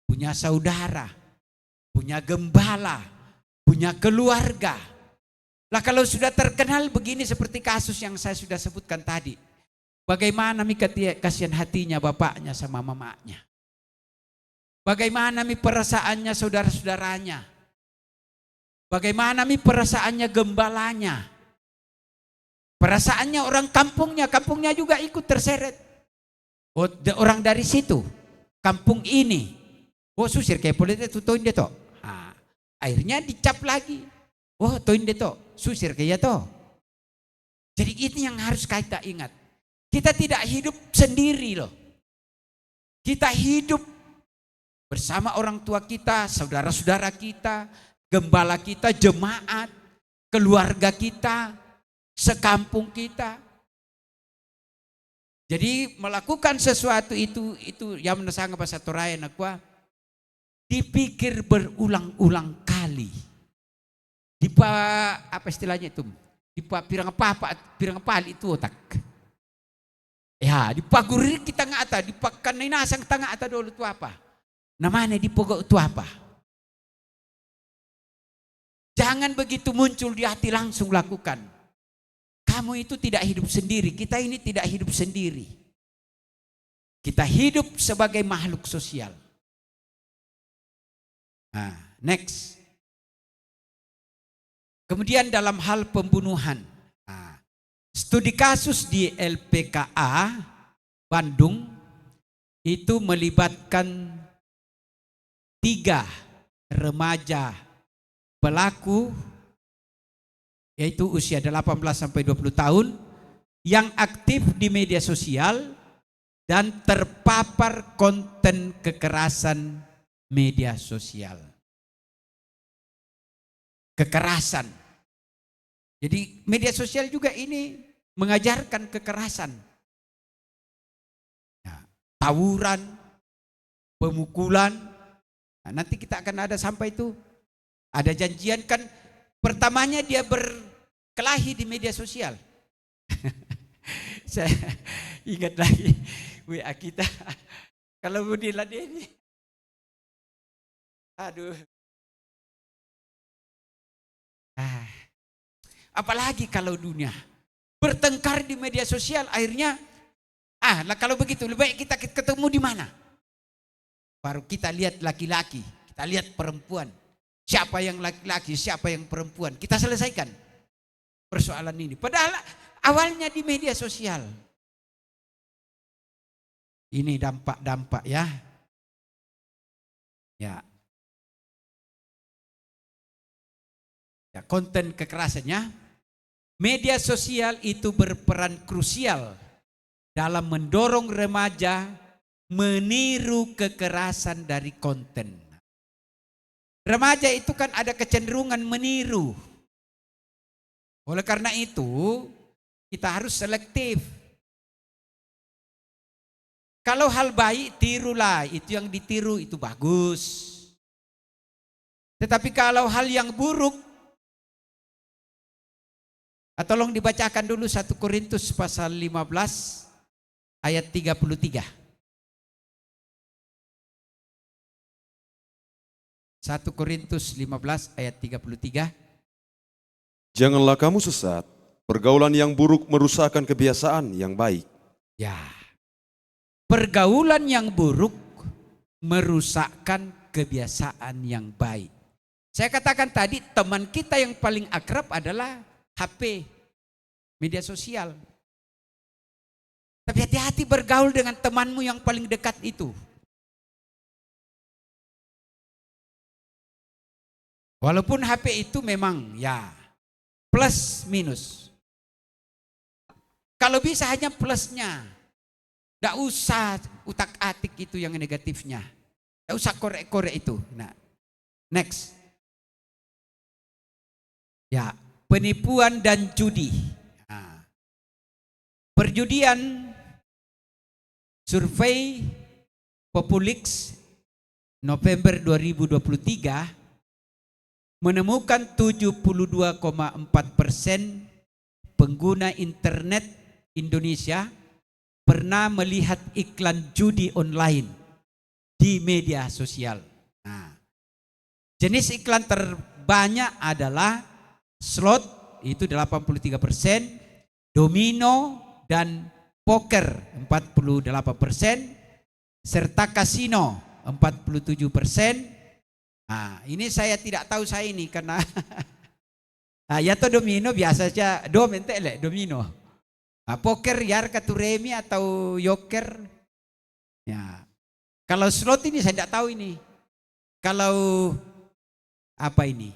punya saudara, punya gembala, punya keluarga. Lah kalau sudah terkenal begini seperti kasus yang saya sudah sebutkan tadi. Bagaimana kasihan hatinya bapaknya sama mamanya. Bagaimana perasaannya saudara-saudaranya. Bagaimana perasaannya gembalanya. Perasaannya orang kampungnya juga ikut terseret. Oh, orang dari situ, kampung ini. Oh, susir kayak politik itu toin dia toh. Nah, akhirnya dicap lagi. Oh, toin dia toh, susir kayak toh. Jadi ini yang harus kita ingat. Kita tidak hidup sendiri loh. Kita hidup bersama orang tua kita, saudara-saudara kita, gembala kita, jemaat, keluarga kita, sekampung kita. Jadi melakukan sesuatu itu yang menasang bahasa Toraya nakwa dipikir berulang-ulang kali. Apa istilahnya itu? Pirang pali itu otak. Ya, dipaguri kita ngata, dipakan nasang tengah ata dulu itu apa? Namanya dipogok itu apa? Jangan begitu muncul di hati langsung lakukan. Kamu itu tidak hidup sendiri, kita ini tidak hidup sendiri. Kita hidup sebagai makhluk sosial. Nah, next. Kemudian dalam hal pembunuhan. Nah, studi kasus di LPKA Bandung itu melibatkan 3 remaja pelaku yaitu usia 18 sampai 20 tahun yang aktif di media sosial dan terpapar konten kekerasan media sosial. Kekerasan. Jadi media sosial juga ini mengajarkan kekerasan. Nah, tawuran, pemukulan. Nah, nanti kita akan ada sampai itu. Ada janjian kan pertamanya dia berkelahi di media sosial. Saya ingat lagi WA kita. Kalau Budi Ladeni. Aduh. Apalagi kalau dunia bertengkar di media sosial akhirnya lah kalau begitu lebih baik kita ketemu di mana? Baru kita lihat laki-laki, kita lihat perempuan. Siapa yang laki-laki, siapa yang perempuan. Kita selesaikan persoalan ini. Padahal awalnya di media sosial. Ini dampak-dampak ya. Ya, konten kekerasannya. Media sosial itu berperan krusial dalam mendorong remaja meniru kekerasan dari konten. Remaja itu kan ada kecenderungan meniru. Oleh karena itu, kita harus selektif. Kalau hal baik, tirulah. Itu yang ditiru, itu bagus. Tetapi kalau hal yang buruk, tolong dibacakan dulu 1 Korintus pasal 15 ayat 33. 1 Korintus 15 ayat 33. Janganlah kamu sesat, pergaulan yang buruk merusakkan kebiasaan yang baik. Ya, pergaulan yang buruk merusakkan kebiasaan yang baik. Saya katakan tadi, teman kita yang paling akrab adalah HP, media sosial. Tapi hati-hati bergaul dengan temanmu yang paling dekat itu. Walaupun HP itu memang ya plus minus. Kalau bisa hanya plusnya. Tidak usah utak-atik itu yang negatifnya. Tidak usah korek-korek itu. Nah, next. Ya, penipuan dan judi. Nah, perjudian, survei Populix November 2023 menemukan 72,4% pengguna internet Indonesia pernah melihat iklan judi online di media sosial. Nah, jenis iklan terbanyak adalah slot itu 83%, domino dan poker 48%, serta kasino 47%. Nah, ini saya tidak tahu saya ini karena ya to domino biasa saja domino. Nah, poker ya kartu remi atau yoker. Ya. Kalau slot ini saya tidak tahu ini. Kalau apa ini?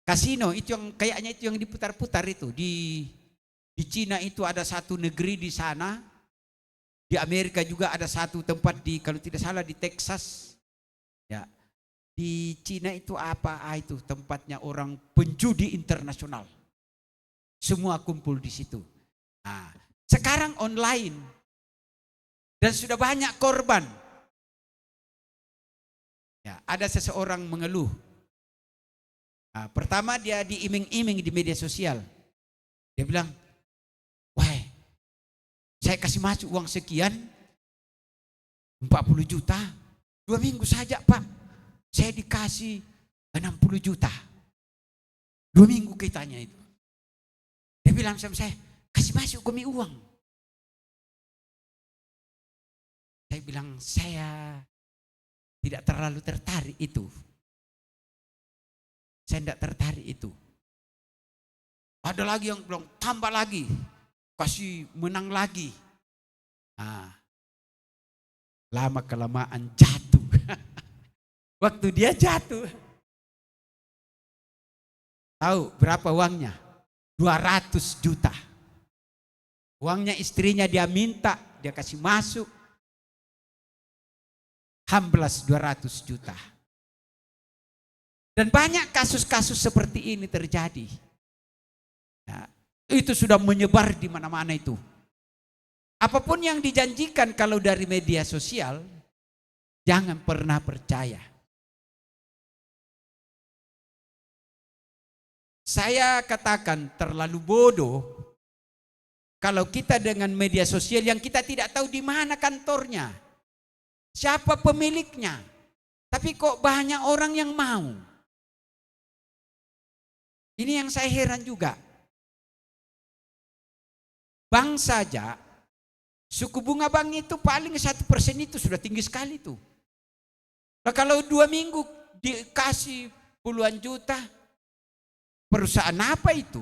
Kasino itu yang kayaknya itu yang diputar-putar itu di Cina itu ada satu negeri di sana. Di Amerika juga ada satu tempat di kalau tidak salah di Texas. Ya. Di Cina itu apa? Itu tempatnya orang penjudi internasional. Semua kumpul di situ. Nah, sekarang online dan sudah banyak korban. Ya, ada seseorang mengeluh. Nah, pertama dia diiming-iming di media sosial. Dia bilang, "Wah, saya kasih masuk uang sekian, 40 juta, 2 minggu saja Pak. Saya dikasih 60 juta. 2 minggu kitanya itu." Dia bilang sama saya, "Kasih masuk kami uang." Saya bilang, saya tidak terlalu tertarik itu. Saya tidak tertarik itu. Ada lagi yang bilang, tambah lagi. Kasih menang lagi. Nah, lama-kelamaan jatuh. Waktu dia jatuh. Tahu berapa uangnya? 200 juta. Uangnya istrinya dia minta, dia kasih masuk. Hamblas 200 juta. Dan banyak kasus-kasus seperti ini terjadi. Nah, itu sudah menyebar di mana-mana itu. Apapun yang dijanjikan kalau dari media sosial, jangan pernah percaya. Saya katakan terlalu bodoh kalau kita dengan media sosial yang kita tidak tahu di mana kantornya, siapa pemiliknya, tapi kok banyak orang yang mau. Ini yang saya heran juga. Bank saja, suku bunga bank itu paling 1% itu sudah tinggi sekali tuh. Nah, kalau 2 minggu dikasih puluhan juta, perusahaan apa itu?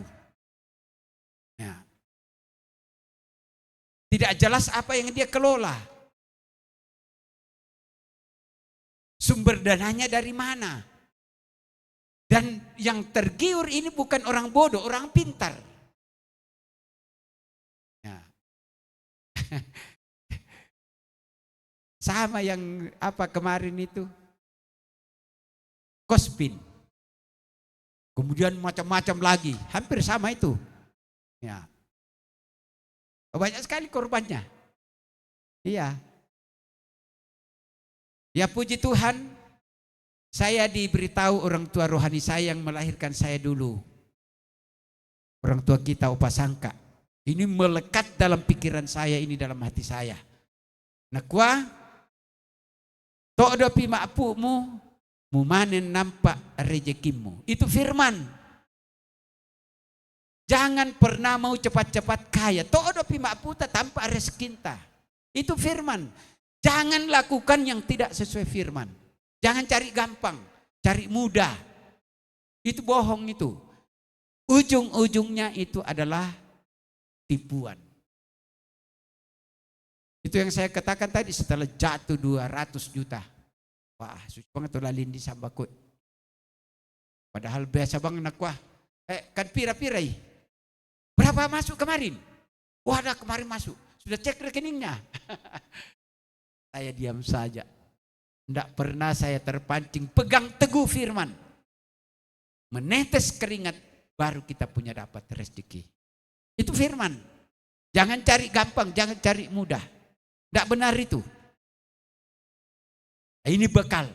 Ya. Tidak jelas apa yang dia kelola. Sumber dananya dari mana? Dan yang tergiur ini bukan orang bodoh, orang pintar. Ya. Sama yang apa kemarin itu? Kospin. Kemudian macam-macam lagi, hampir sama itu. Ya. Banyak sekali korbannya. Iya. Ya puji Tuhan, saya diberitahu orang tua rohani saya yang melahirkan saya dulu. Orang tua kita Opa Sangka. Ini melekat dalam pikiran saya, ini dalam hati saya. Nakwa, to'do pi ma'pumu, mumanen nampak rezekimu. Itu firman. Jangan pernah mau cepat-cepat kaya. To'do pi ma'puta tanpa rezekinta. Itu firman. Jangan lakukan yang tidak sesuai firman. Jangan cari gampang, cari mudah. Itu bohong itu. Ujung-ujungnya itu adalah tipuan. Itu yang saya katakan tadi, setelah jatuh 200 juta. Wah, susah banget tuh lalin di Sambako. Padahal biasa banget nak wah. Kan pira-pira. Berapa masuk kemarin? Wah, ada kemarin masuk. Sudah cek rekeningnya. Saya diam saja. Tidak pernah saya terpancing. Pegang teguh firman. Menetes keringat baru kita punya dapat rezeki. Itu firman. Jangan cari gampang, jangan cari mudah. Tidak benar itu. Ini bekal.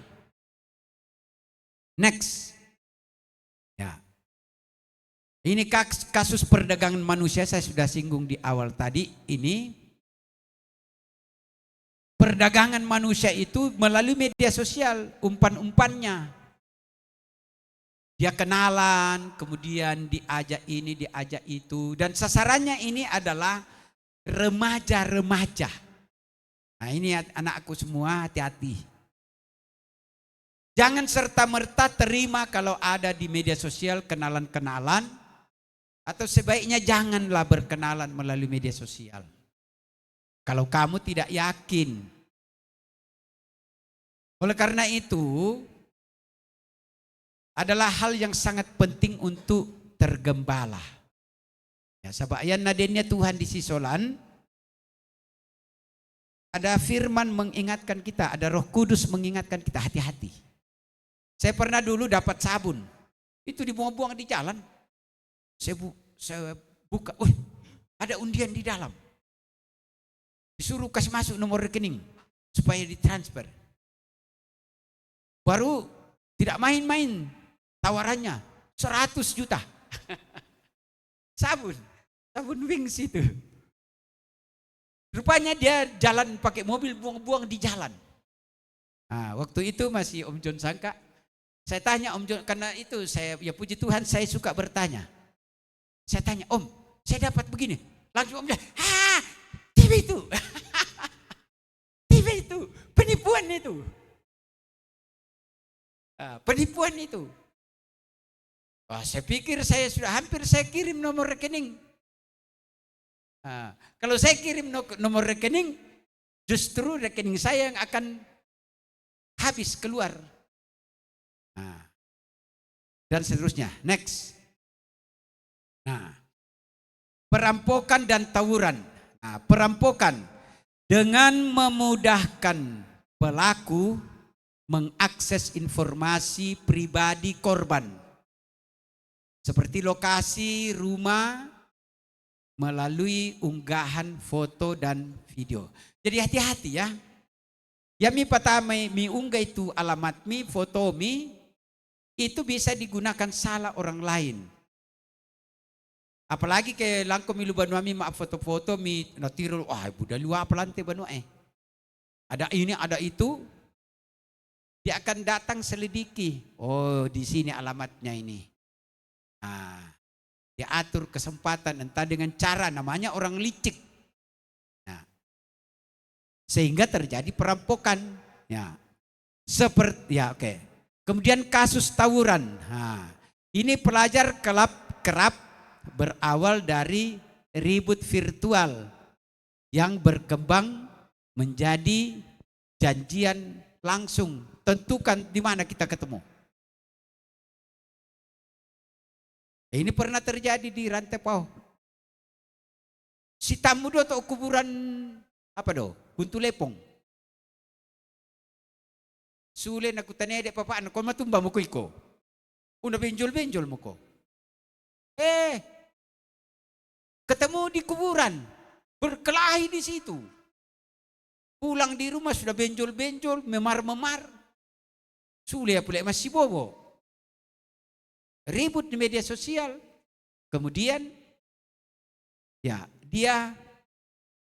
Next. Ya. Ini kasus perdagangan manusia, saya sudah singgung di awal tadi. Ini perdagangan manusia itu melalui media sosial, umpan-umpannya. Dia kenalan, kemudian diajak ini, diajak itu. Dan sasarannya ini adalah remaja-remaja. Nah ini anakku semua, hati-hati. Jangan serta-merta terima kalau ada di media sosial kenalan-kenalan. Atau sebaiknya janganlah berkenalan melalui media sosial. Kalau kamu tidak yakin. Oleh karena itu, adalah hal yang sangat penting untuk tergembala. Ya, sabayan nadenya Tuhan di Sisolan, ada firman mengingatkan kita, ada Roh Kudus mengingatkan kita, hati-hati. Saya pernah dulu dapat sabun, itu dibuang-buang di jalan. Saya buka, ada undian di dalam. Disuruh kasih masuk nomor rekening supaya ditransfer. Baru tidak main-main tawarannya 100 juta. Sabun Wings itu. Rupanya dia jalan pakai mobil buang-buang di jalan. Nah, waktu itu masih Om John sangka. Saya tanya Om John, karena itu saya ya puji Tuhan saya suka bertanya. Saya tanya, Om, saya dapat begini. Langsung Om bilang, TV itu. TV itu, penipuan itu. Penipuan itu. Saya pikir saya sudah hampir saya kirim nomor rekening. Kalau saya kirim nomor rekening, justru rekening saya yang akan habis keluar. Dan seterusnya. Next. Perampokan dan tawuran. Perampokan dengan memudahkan pelaku mengakses informasi pribadi korban. Seperti lokasi rumah melalui unggahan foto dan video. Jadi hati-hati ya. Ya mi patama mi unggah itu alamat mi, foto mi, itu bisa digunakan salah orang lain. Apalagi ke langko mi lubanua mi maaf foto-foto mi natiro, budak luar pelante banua Ada ini, ada itu. Dia akan datang selidiki. Oh, di sini alamatnya ini. Dia atur kesempatan entah dengan cara namanya orang licik. Sehingga terjadi perampokan. Oke. Kemudian kasus tawuran. Ini pelajar kerap berawal dari ribut virtual yang berkembang menjadi janjian langsung. Tentukan di mana kita ketemu. Ini pernah terjadi di Rantepau. Si tamu do atau kuburan Buntu Lepong. Sule nak tanya dek papaan kau matumba mo ko iko. Una benjol-benjol mo ko. Ketemu di kuburan, berkelahi di situ. Pulang di rumah sudah benjol-benjol, memar-memar. Sule pula masih bobo. Ribut di media sosial. Kemudian dia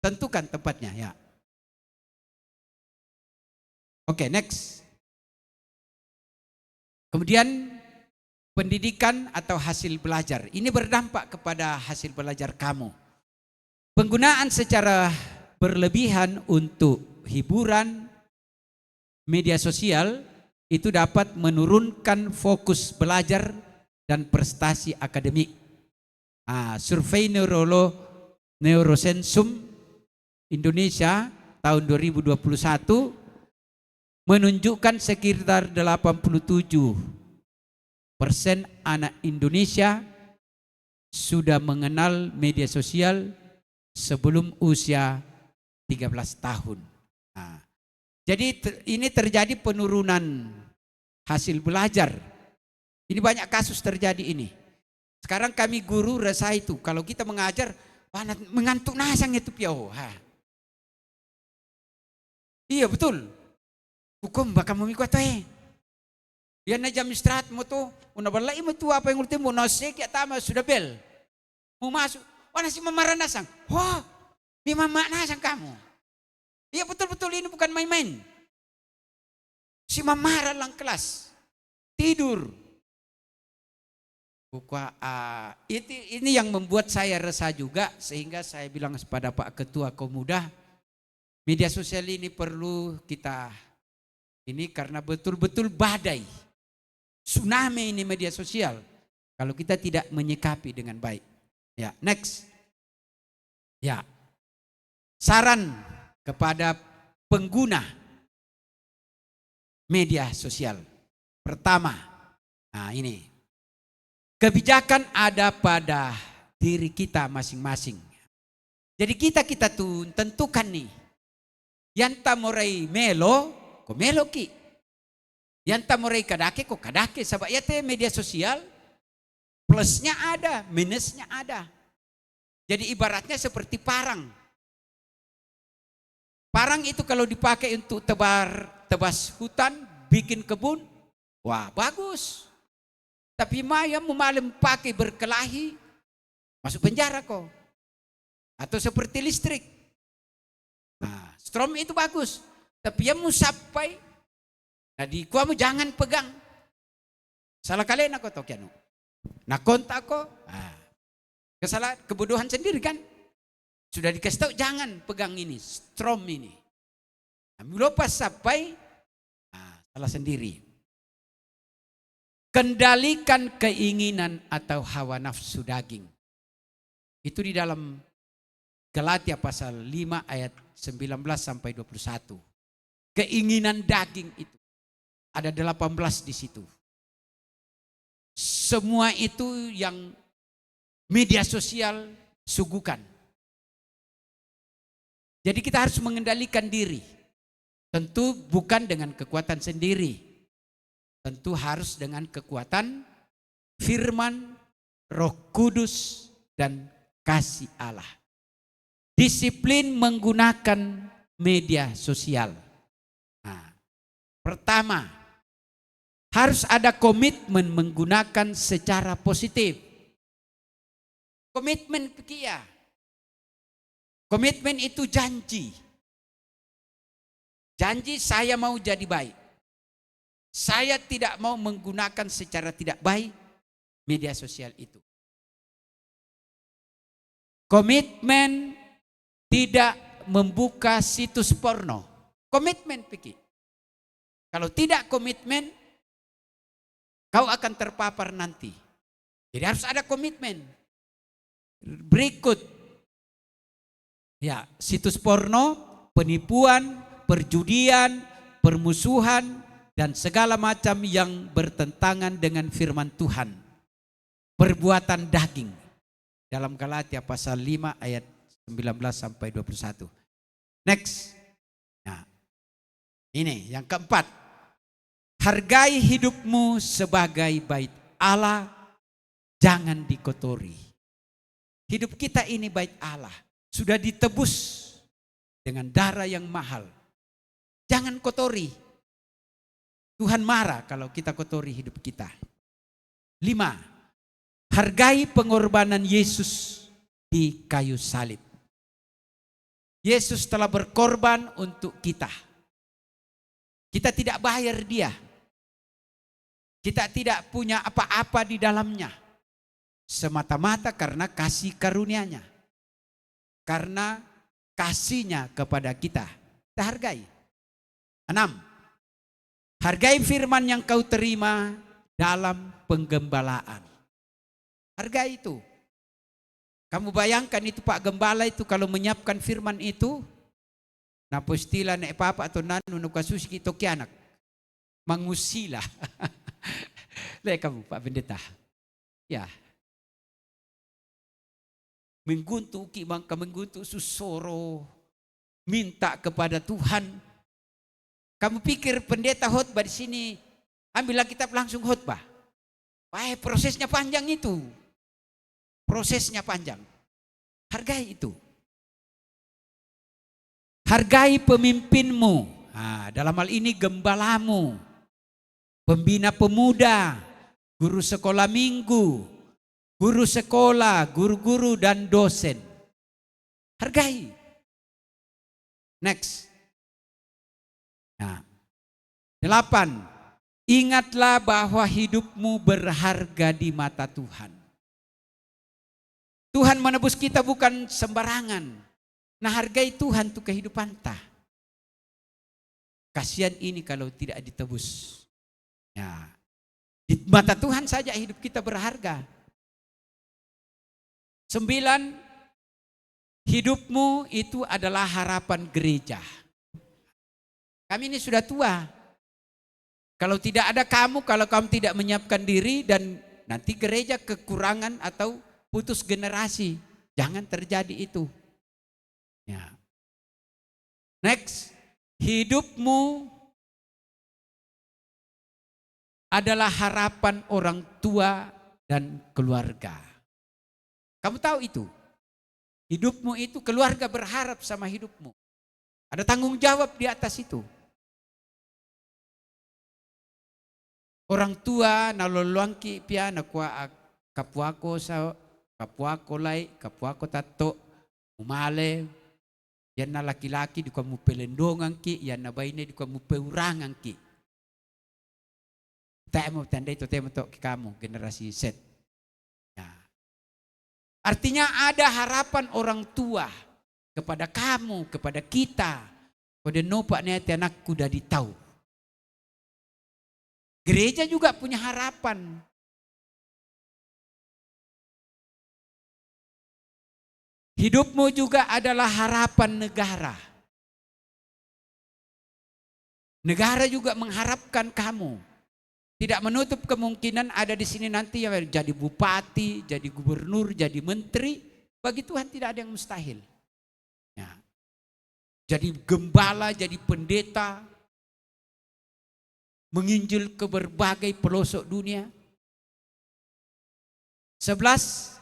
tentukan tempatnya Oke, next. Kemudian pendidikan atau hasil belajar. Ini berdampak kepada hasil belajar kamu. Penggunaan secara berlebihan untuk hiburan, media sosial itu dapat menurunkan fokus belajar dan prestasi akademik. Survei Neurosensum Indonesia tahun 2021 menunjukkan sekitar 87% anak Indonesia sudah mengenal media sosial sebelum usia 13 tahun. Jadi ini terjadi penurunan hasil belajar. Ini banyak kasus terjadi ini. Sekarang kami guru resah itu, kalau kita mengajar, mengantuk nasang itu piau. Iya betul. Hukum bakal memikut dia na jam istirahat mo to, una balai mo to apa yang ultimo, nasik ya tama sudah bel. Mau masuk, nasi memarah nasang. Wah, di mama nasang kamu. Iya betul-betul ini bukan main-main. Si memarah lang kelas, tidur. Ini yang membuat saya resah juga, sehingga saya bilang kepada Pak Ketua Komuda, media sosial ini perlu kita ini karena betul-betul badai, tsunami ini media sosial kalau kita tidak menyikapi dengan baik. Ya, next. Ya, saran kepada pengguna media sosial. Pertama, ini. Kebijakan ada pada diri kita masing-masing. Jadi kita tuh tentukan nih. Yanta moray melo, ko melo ki. Yanta moray kadake, ko kadake. Sabab ya media sosial, plusnya ada, minusnya ada. Jadi ibaratnya seperti parang. Parang itu kalau dipakai untuk tebas hutan, bikin kebun, wah bagus. Tapi Maya malam pakai berkelahi, masuk penjara kok. Atau seperti listrik. Strom itu bagus. Tapi yang mau sampai, di kamu jangan pegang. Salah kalian aku tokianu. Kontak ko, kesalahan, kebodohan sendiri kan. Sudah dikasih tahu jangan pegang ini, strom ini. Lepas sampai, salah sendiri. Kendalikan keinginan atau hawa nafsu daging. Itu di dalam Galatia pasal 5 ayat 19 sampai 21. Keinginan daging itu. Ada 18 di situ. Semua itu yang media sosial suguhkan. Jadi kita harus mengendalikan diri. Tentu bukan dengan kekuatan sendiri. Tentu harus dengan kekuatan firman, Roh Kudus, dan kasih Allah. Disiplin menggunakan media sosial. Pertama, harus ada komitmen menggunakan secara positif. Komitmen pikia. Komitmen itu janji. Janji saya mau jadi baik. Saya tidak mau menggunakan secara tidak baik media sosial itu. Komitmen tidak membuka situs porno. Komitmen pikir. Kalau tidak komitmen, kau akan terpapar nanti. Jadi harus ada komitmen. Berikut. Ya, situs porno, penipuan, perjudian, permusuhan, dan segala macam yang bertentangan dengan firman Tuhan. Perbuatan daging. Dalam Galatia pasal 5 ayat 19 sampai 21. Next. Nah, ini yang keempat. Hargai hidupmu sebagai bait Allah. Jangan dikotori. Hidup kita ini bait Allah. Sudah ditebus dengan darah yang mahal. Jangan kotori. Tuhan marah kalau kita kotori hidup kita. 5. Hargai pengorbanan Yesus di kayu salib. Yesus telah berkorban untuk kita. Kita tidak bayar dia. Kita tidak punya apa-apa di dalamnya. Semata-mata karena kasih karunia-Nya. Karena kasih-Nya kepada kita. Kita hargai. 6. Hargai firman yang kau terima dalam penggembalaan. Hargai itu. Kamu bayangkan itu Pak Gembala itu kalau menyiapkan firman itu, na postila na ipapa atau nanu nukasusi kito kianak. Mangusila. Lihat kamu Pak Pendeta. Ya. Mengguntu mangka mengguntu susoro. Minta kepada Tuhan. Kamu pikir pendeta khotbah di sini, ambillah kitab langsung khotbah. Wah, prosesnya panjang itu. Prosesnya panjang. Hargai itu. Hargai pemimpinmu. Nah, dalam hal ini gembalamu, pembina pemuda, guru sekolah minggu, guru sekolah, guru-guru dan dosen. Hargai. Next. Nah, 8. Ingatlah bahwa hidupmu berharga di mata Tuhan. Tuhan menebus kita bukan sembarangan. Nah, hargai Tuhan untuk kehidupan ta. Kasihan ini kalau tidak ditebus. Ya. Di mata Tuhan saja hidup kita berharga. 9. Hidupmu itu adalah harapan gereja. Kami ini sudah tua. Kalau tidak ada kamu, kalau kamu tidak menyiapkan diri dan nanti gereja kekurangan atau putus generasi. Jangan terjadi itu. Ya. Next, hidupmu adalah harapan orang tua dan keluarga. Kamu tahu itu? Hidupmu itu keluarga berharap sama hidupmu. Ada tanggung jawab di atas itu. Orang tua naloluangki pia nakwa kapuako sa kapuako lai kapuako tato umale yan na laki-laki di kamu pelendongan ki yan na baine di kamu peurangan ki. Temo tanda itu temo to kamu generasi Z. Ya. Artinya ada harapan orang tua kepada kamu, kepada kita. Kode nopak nete anakku dah ditahu. Gereja juga punya harapan. Hidupmu juga adalah harapan negara. Negara juga mengharapkan kamu. Tidak menutup kemungkinan ada di sini nanti yang jadi bupati, jadi gubernur, jadi menteri. Bagi Tuhan tidak ada yang mustahil. Ya. Jadi gembala, jadi pendeta. Menginjil ke berbagai pelosok dunia. 11.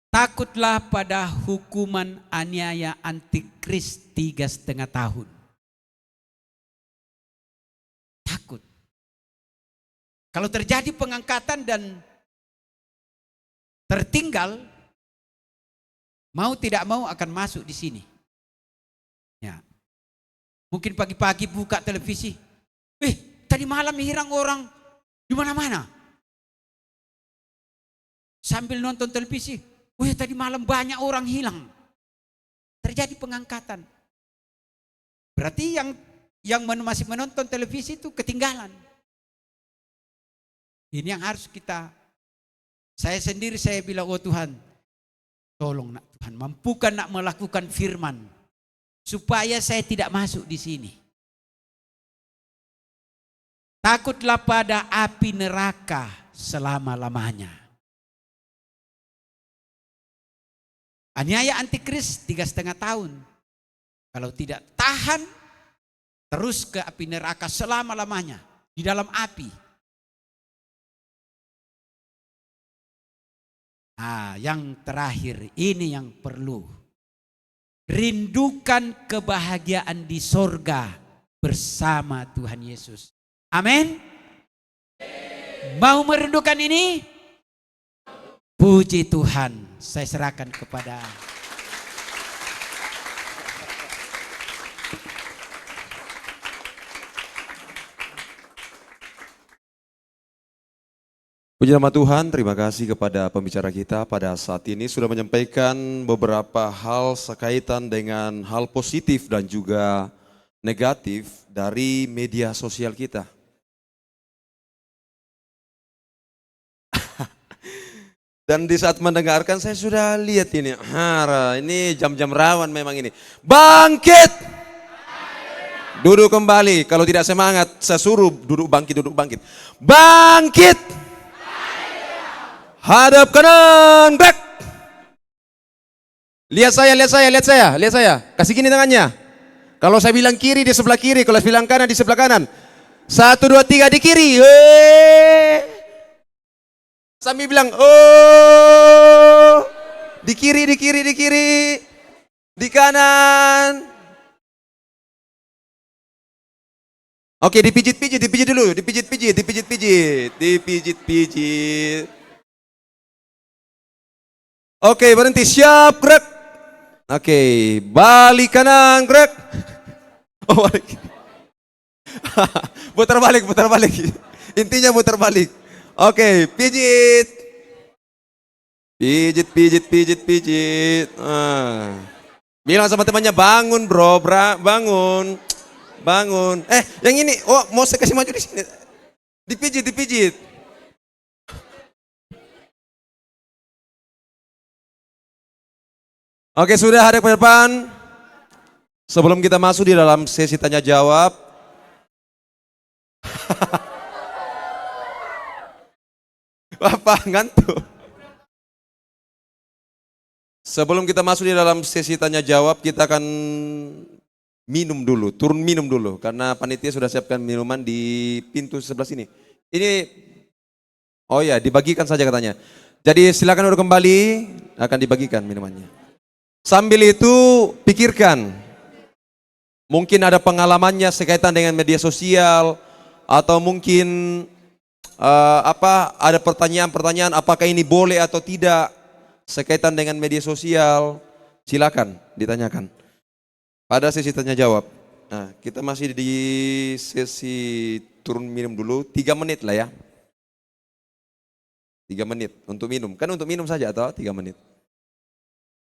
Takutlah pada hukuman aniaya antikris 3,5 tahun. Takut. Kalau terjadi pengangkatan dan tertinggal, mau tidak mau akan masuk di sini. Ya. Mungkin pagi-pagi buka televisi. Tadi malam hilang orang di mana-mana. Sambil nonton televisi. Tadi malam banyak orang hilang. Terjadi pengangkatan. Berarti yang masih menonton televisi itu ketinggalan. Ini yang harus saya sendiri saya bilang, oh Tuhan, tolong nak Tuhan, mampukan nak melakukan firman. Supaya saya tidak masuk di sini. Takutlah pada api neraka selama-lamanya. Aniaya antikris 3,5 tahun. Kalau tidak tahan, terus ke api neraka selama-lamanya. Di dalam api. Yang terakhir, ini yang perlu. Rindukan kebahagiaan di sorga bersama Tuhan Yesus. Amin. Mau merindukan ini? Puji Tuhan. Saya serahkan kepada Puji nama Tuhan, terima kasih kepada pembicara kita pada saat ini sudah menyampaikan beberapa hal sekaitan dengan hal positif dan juga negatif dari media sosial kita. Dan di saat mendengarkan saya sudah lihat ini, ini jam-jam rawan memang ini. Bangkit! Duduk kembali, kalau tidak semangat saya suruh duduk bangkit, duduk bangkit. Bangkit! Hadap kanan, back! Lihat saya, lihat saya, lihat saya, lihat saya. Kasih gini tangannya. Kalau saya bilang kiri di sebelah kiri, kalau saya bilang kanan di sebelah kanan. 1, 2, 3 di kiri. Sambil bilang, oh, di kiri, di kiri, di kiri, di kanan. Oke, dipijit-pijit, dipijit dulu, dipijit-pijit, dipijit-pijit, dipijit-pijit. Oke, berhenti, siap, gerak. Oke, balik kanan, gerak. Oh, balik. Putar balik, putar balik. Intinya putar balik. Oke, pijit. Pijit, pijit, pijit, pijit. Bilang sama temannya, bangun bro, bangun. Bangun. Yang ini, oh mau saya kasih maju di sini. Dipijit, dipijit. Oke, sudah hadap ke depan. Sebelum kita masuk di dalam sesi tanya jawab. Bapak ngantuk. Sebelum kita masuk di dalam sesi tanya jawab, kita akan minum dulu, turun minum dulu. Karena panitia sudah siapkan minuman di pintu sebelah sini. Ini, oh ya, dibagikan saja katanya. Jadi silakan duduk kembali, akan dibagikan minumannya. Sambil itu pikirkan, mungkin ada pengalamannya sekaitan dengan media sosial, atau mungkin ada pertanyaan-pertanyaan apakah ini boleh atau tidak sekaitan dengan media sosial. Silakan ditanyakan pada sesi tanya jawab. Nah, kita masih di sesi turun minum dulu, 3 menit lah ya. 3 menit untuk minum. Kan untuk minum saja atau 3 menit.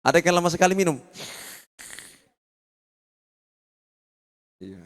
Ada yang lama sekali minum? Iya.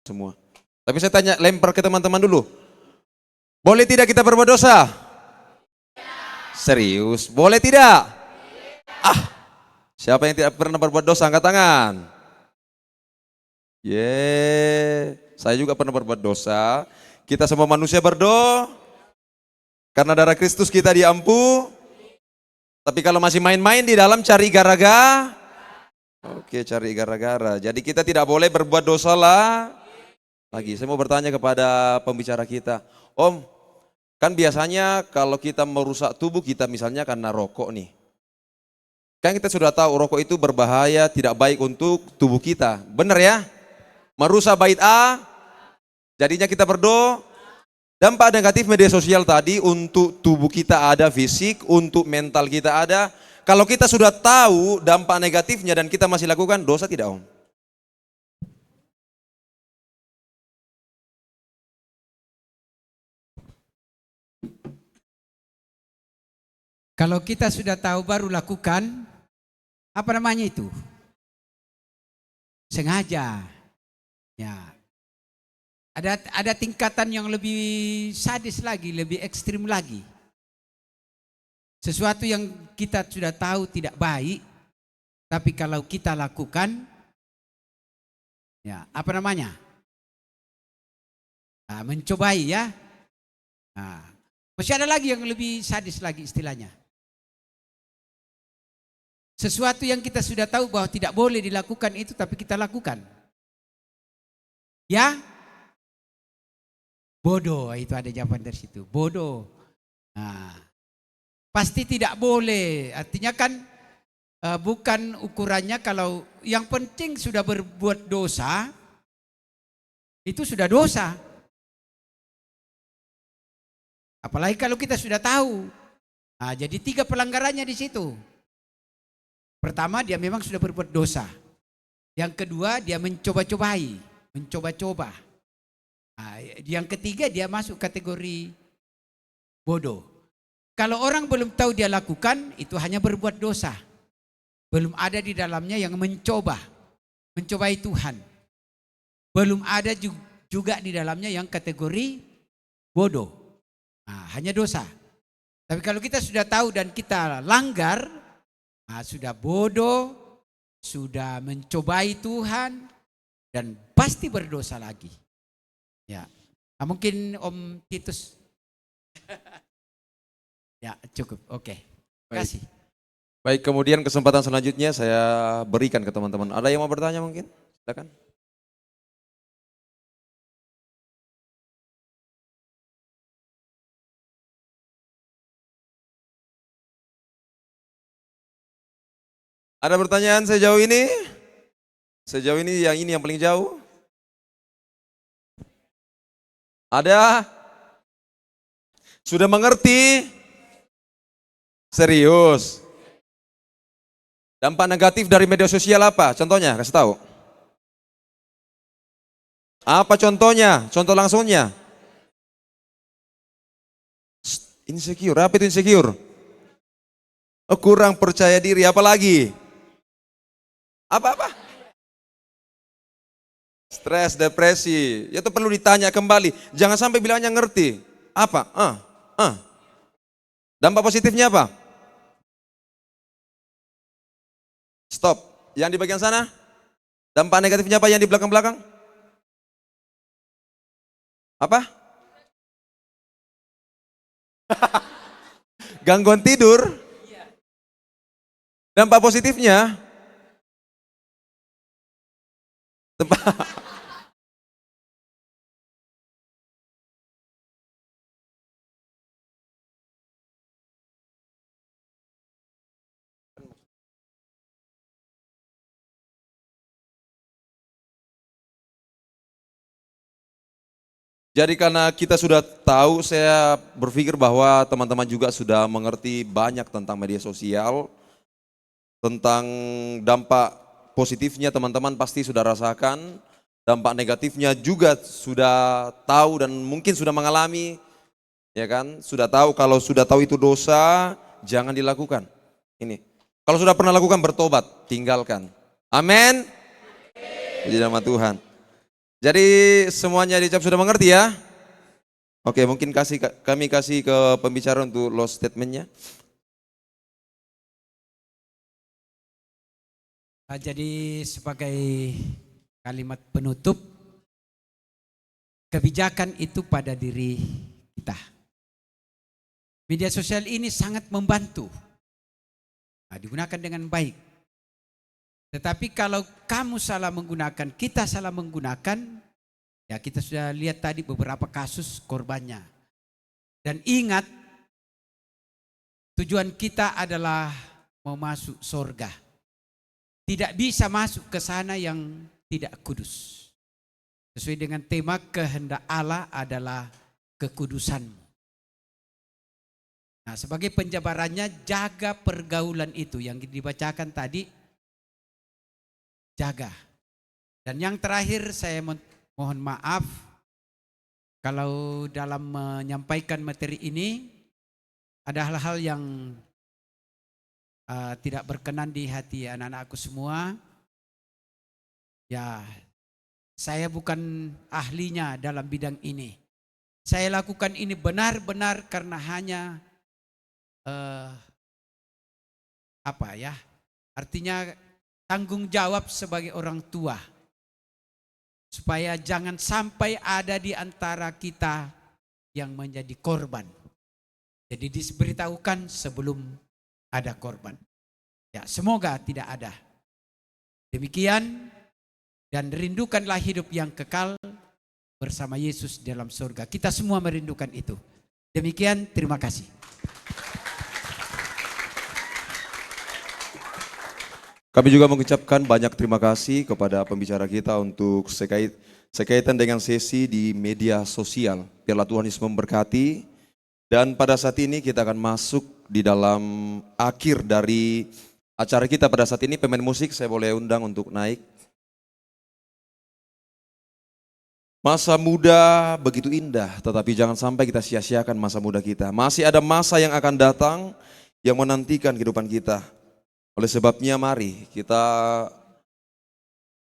semua. Tapi saya tanya, lempar ke teman-teman dulu. Boleh tidak kita berbuat dosa? Serius, boleh tidak? Ah, siapa yang tidak pernah berbuat dosa, angkat tangan. Saya juga pernah berbuat dosa. Kita semua manusia berdoa. Karena darah Kristus kita diampu. Tapi kalau masih main-main di dalam cari gara-gara. Oke, cari gara-gara. Jadi kita tidak boleh berbuat dosa lagi. Saya mau bertanya kepada pembicara kita. Om, kan biasanya kalau kita merusak tubuh kita misalnya karena rokok nih. Kan kita sudah tahu rokok itu berbahaya, tidak baik untuk tubuh kita. Benar ya? Merusak bait A, jadinya kita berdoa. Dampak negatif media sosial tadi untuk tubuh kita ada, fisik, untuk mental kita ada. Kalau kita sudah tahu dampak negatifnya dan kita masih lakukan, dosa tidak, Om? Kalau kita sudah tahu baru lakukan, apa namanya itu? Sengaja. Ya. Ada tingkatan yang lebih sadis lagi, lebih ekstrim lagi. Sesuatu yang kita sudah tahu tidak baik, tapi kalau kita lakukan, ya apa namanya? Nah, mencobai ya. Nah, masih ada lagi yang lebih sadis lagi istilahnya. Sesuatu yang kita sudah tahu bahwa tidak boleh dilakukan itu, tapi kita lakukan. Ya, bodoh, itu ada jawaban dari situ. Bodoh. Nah, pasti tidak boleh. Artinya kan bukan ukurannya kalau yang penting sudah berbuat dosa, itu sudah dosa. Apalagi kalau kita sudah tahu. Nah, jadi 3 pelanggarannya di situ. Pertama, dia memang sudah berbuat dosa. Yang kedua, dia mencoba-cobai, mencoba-coba. Nah, yang ketiga, dia masuk kategori bodoh. Kalau orang belum tahu dia lakukan, itu hanya berbuat dosa. Belum ada di dalamnya yang mencobai Tuhan. Belum ada juga di dalamnya yang kategori bodoh. Nah, hanya dosa. Tapi kalau kita sudah tahu dan kita langgar, nah, sudah bodoh, sudah mencobai Tuhan, dan pasti berdosa lagi. Ya, nah, mungkin Om Titus. Ya, cukup. Oke. Terima kasih. Baik, kemudian kesempatan selanjutnya saya berikan ke teman-teman. Ada yang mau bertanya mungkin? Silakan. Ada pertanyaan sejauh ini? Sejauh ini yang paling jauh? Ada? Sudah mengerti? Serius? Dampak negatif dari media sosial apa? Contohnya, kasih tahu. Apa contohnya? Contoh langsungnya? Insecure, apa itu insecure? Oh, kurang percaya diri, apa lagi? Apa? Stres, depresi, itu perlu ditanya kembali. Jangan sampai bilangnya ngerti. Apa? Dampak positifnya apa? Stop. Yang di bagian sana? Dampak negatifnya apa yang di belakang-belakang? Apa? Gangguan tidur? Dampak positifnya? Jadi karena kita sudah tahu, saya berpikir bahwa teman-teman juga sudah mengerti banyak tentang media sosial, tentang dampak positifnya teman-teman pasti sudah rasakan, dampak negatifnya juga sudah tahu dan mungkin sudah mengalami, ya kan? Sudah tahu, kalau sudah tahu itu dosa, jangan dilakukan. Ini, kalau sudah pernah lakukan bertobat, tinggalkan. Amin. Puji nama Tuhan. Jadi semuanya dicap sudah mengerti ya? Oke, mungkin kami kasih ke pembicara untuk lost statementnya. Jadi sebagai kalimat penutup, kebijakan itu pada diri kita. Media sosial ini sangat membantu. Nah, digunakan dengan baik. Tetapi kalau kamu salah menggunakan, kita salah menggunakan, ya kita sudah lihat tadi beberapa kasus korbannya. Dan ingat, tujuan kita adalah mau masuk surga. Tidak bisa masuk ke sana yang tidak kudus. Sesuai dengan tema kehendak Allah adalah kekudusanmu. Nah, sebagai penjabarannya, jaga pergaulan itu yang dibacakan tadi, jaga. Dan yang terakhir saya mohon maaf kalau dalam menyampaikan materi ini ada hal-hal yang tidak berkenan di hati anak-anakku semua. Ya, saya bukan ahlinya dalam bidang ini. Saya lakukan ini benar-benar karena hanya artinya tanggung jawab sebagai orang tua. Supaya jangan sampai ada di antara kita yang menjadi korban. Jadi diberitahukan sebelum ada korban. Ya, semoga tidak ada. Demikian, dan rindukanlah hidup yang kekal bersama Yesus dalam surga. Kita semua merindukan itu. Demikian, terima kasih. Kami juga mengucapkan banyak terima kasih kepada pembicara kita untuk sekaitan dengan sesi di media sosial. Biarlah Tuhan Yesus memberkati. Dan pada saat ini kita akan masuk di dalam akhir dari acara kita pada saat ini. Pemain musik saya boleh undang untuk naik. Masa muda begitu indah, tetapi jangan sampai kita sia-siakan masa muda kita. Masih ada masa yang akan datang yang menantikan kehidupan kita. Oleh sebabnya mari kita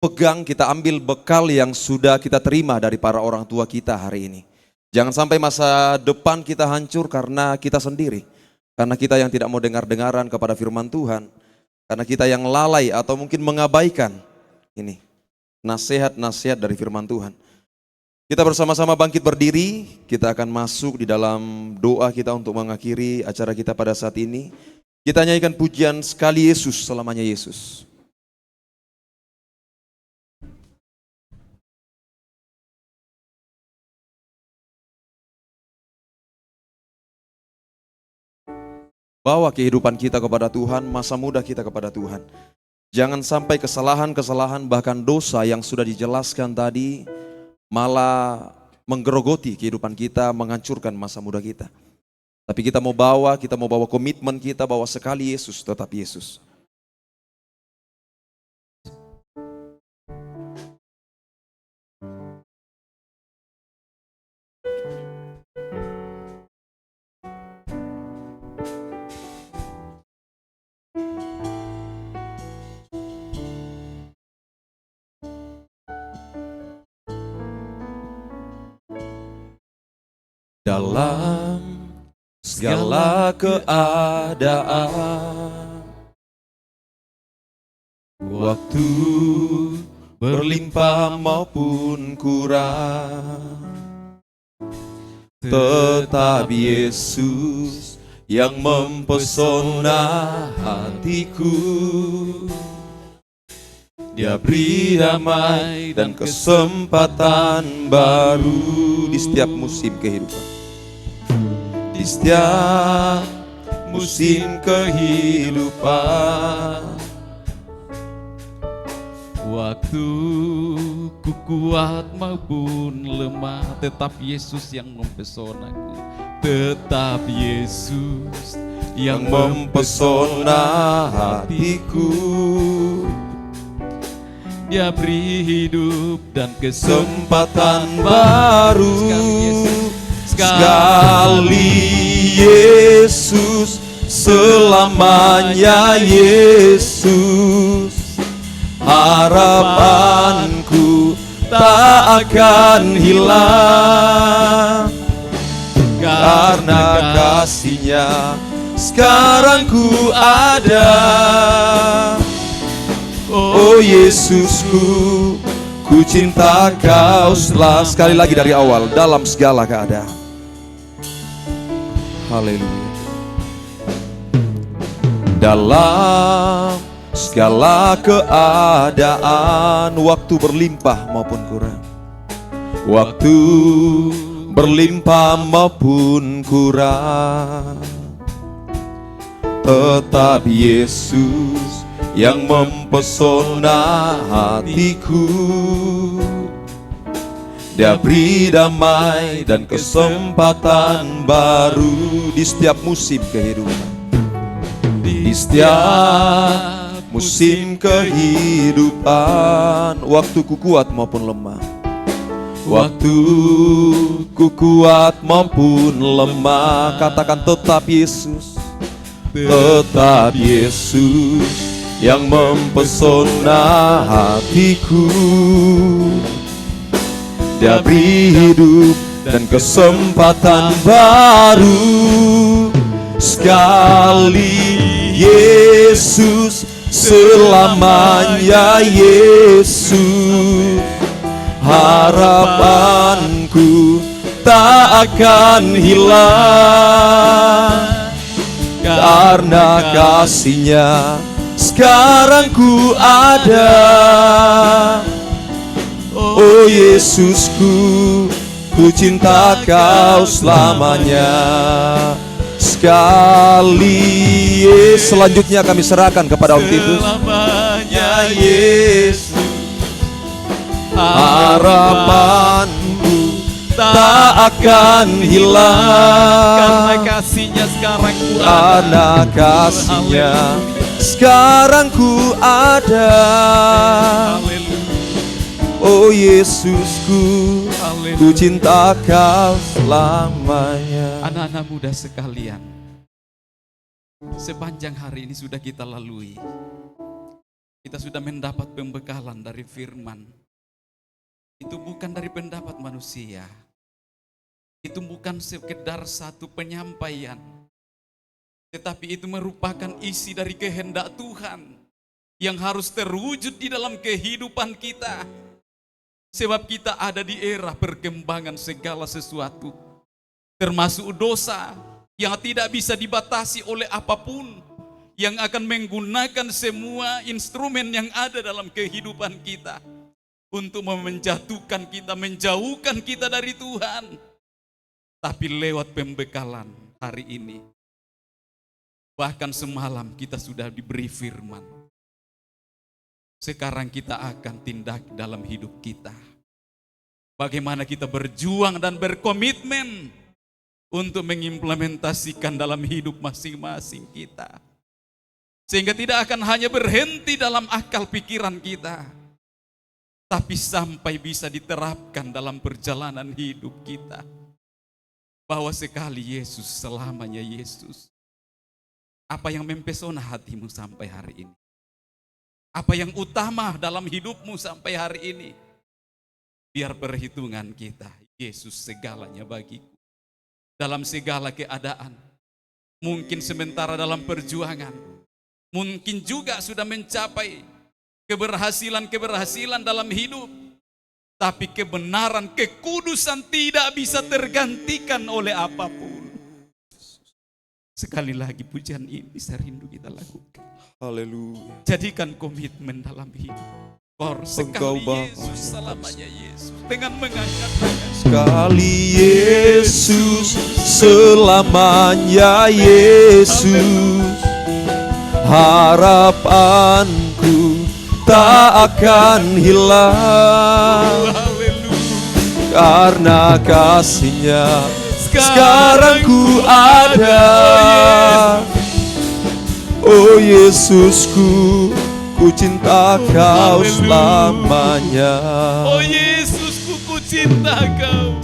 pegang, kita ambil bekal yang sudah kita terima dari para orang tua kita hari ini. Jangan sampai masa depan kita hancur karena kita sendiri. Karena kita yang tidak mau dengar-dengaran kepada firman Tuhan. Karena kita yang lalai atau mungkin mengabaikan ini nasihat-nasihat dari firman Tuhan. Kita bersama-sama bangkit berdiri, kita akan masuk di dalam doa kita untuk mengakhiri acara kita pada saat ini. Kita nyanyikan pujian Sekali Yesus, selamanya Yesus. Bawa kehidupan kita kepada Tuhan, masa muda kita kepada Tuhan. Jangan sampai kesalahan-kesalahan bahkan dosa yang sudah dijelaskan tadi malah menggerogoti kehidupan kita, menghancurkan masa muda kita. Tapi kita mau bawa komitmen kita bahwa sekali Yesus, tetap Yesus. Dalam segala keadaan, waktu berlimpah maupun kurang, tetap Yesus yang mempesona hatiku. Dia beri damai dan kesempatan baru di setiap musim kehidupan. Di setiap musim kehidupan, waktu ku kuat maupun lemah, tetap Yesus yang mempesonaku. Tetap Yesus yang mempesona hatiku. Dia beri hidup dan kesempatan baru. Sekali Yesus, selamanya Yesus. Harapanku tak akan hilang. Karena kasih-Nya sekarang ku ada. Oh Yesusku, ku cinta Kau sekali lagi dari awal, dalam segala keadaan. Haleluya. Dalam segala keadaan, waktu berlimpah maupun kurang, waktu berlimpah maupun kurang, tetap Yesus yang mempesona hatiku. Dia beri damai dan kesempatan baru di setiap musim kehidupan. Di setiap musim kehidupan, waktu ku kuat maupun lemah, waktu ku kuat maupun lemah, katakan tetap Yesus, tetap Yesus yang mempesona hatiku. Dia beri hidup dan kesempatan baru. Sekali Yesus, selamanya Yesus. Harapanku tak akan hilang. Karena kasih-Nya sekarang ku ada. Oh Yesusku, ku cinta Kau selamanya. Sekali selanjutnya kami serahkan kepada Om Titus. Selamanya Yesus, harapanku tak akan hilang. Karena kasih-Nya sekarang ku ada. Karena kasih-Nya sekarang ku ada. Oh Yesusku, ku cinta Kau selamanya. Anak-anak muda sekalian, sepanjang hari ini sudah kita lalui, kita sudah mendapat pembekalan dari firman. Itu bukan dari pendapat manusia, itu bukan sekedar satu penyampaian, tetapi itu merupakan isi dari kehendak Tuhan yang harus terwujud di dalam kehidupan kita. Sebab kita ada di era perkembangan segala sesuatu, termasuk dosa yang tidak bisa dibatasi oleh apapun, yang akan menggunakan semua instrumen yang ada dalam kehidupan kita untuk menjatuhkan kita, menjauhkan kita dari Tuhan. Tapi lewat pembekalan hari ini, bahkan semalam kita sudah diberi firman. Sekarang kita akan tindak dalam hidup kita. Bagaimana kita berjuang dan berkomitmen untuk mengimplementasikan dalam hidup masing-masing kita. Sehingga tidak akan hanya berhenti dalam akal pikiran kita, tapi sampai bisa diterapkan dalam perjalanan hidup kita. Bahwa sekali Yesus, selamanya Yesus. Apa yang mempesona hatimu sampai hari ini? Apa yang utama dalam hidupmu sampai hari ini? Biar perhitungan kita, Yesus segalanya bagiku. Dalam segala keadaan, mungkin sementara dalam perjuangan, mungkin juga sudah mencapai keberhasilan-keberhasilan dalam hidup. Tapi kebenaran, kekudusan tidak bisa tergantikan oleh apapun. Sekali lagi pujian ini saya rindu kita lakukan. Haleluya. Jadikan komitmen dalam hidup. Sekali Yesus, selamanya Yesus. Dengan mengangkat tangan. Sekali Yesus, selamanya Yesus. Harapanku tak akan hilang. Karena kasih-Nya sekarang ku ada. Oh Yesusku, ku cinta Kau selamanya. Oh Yesusku, ku cinta Kau.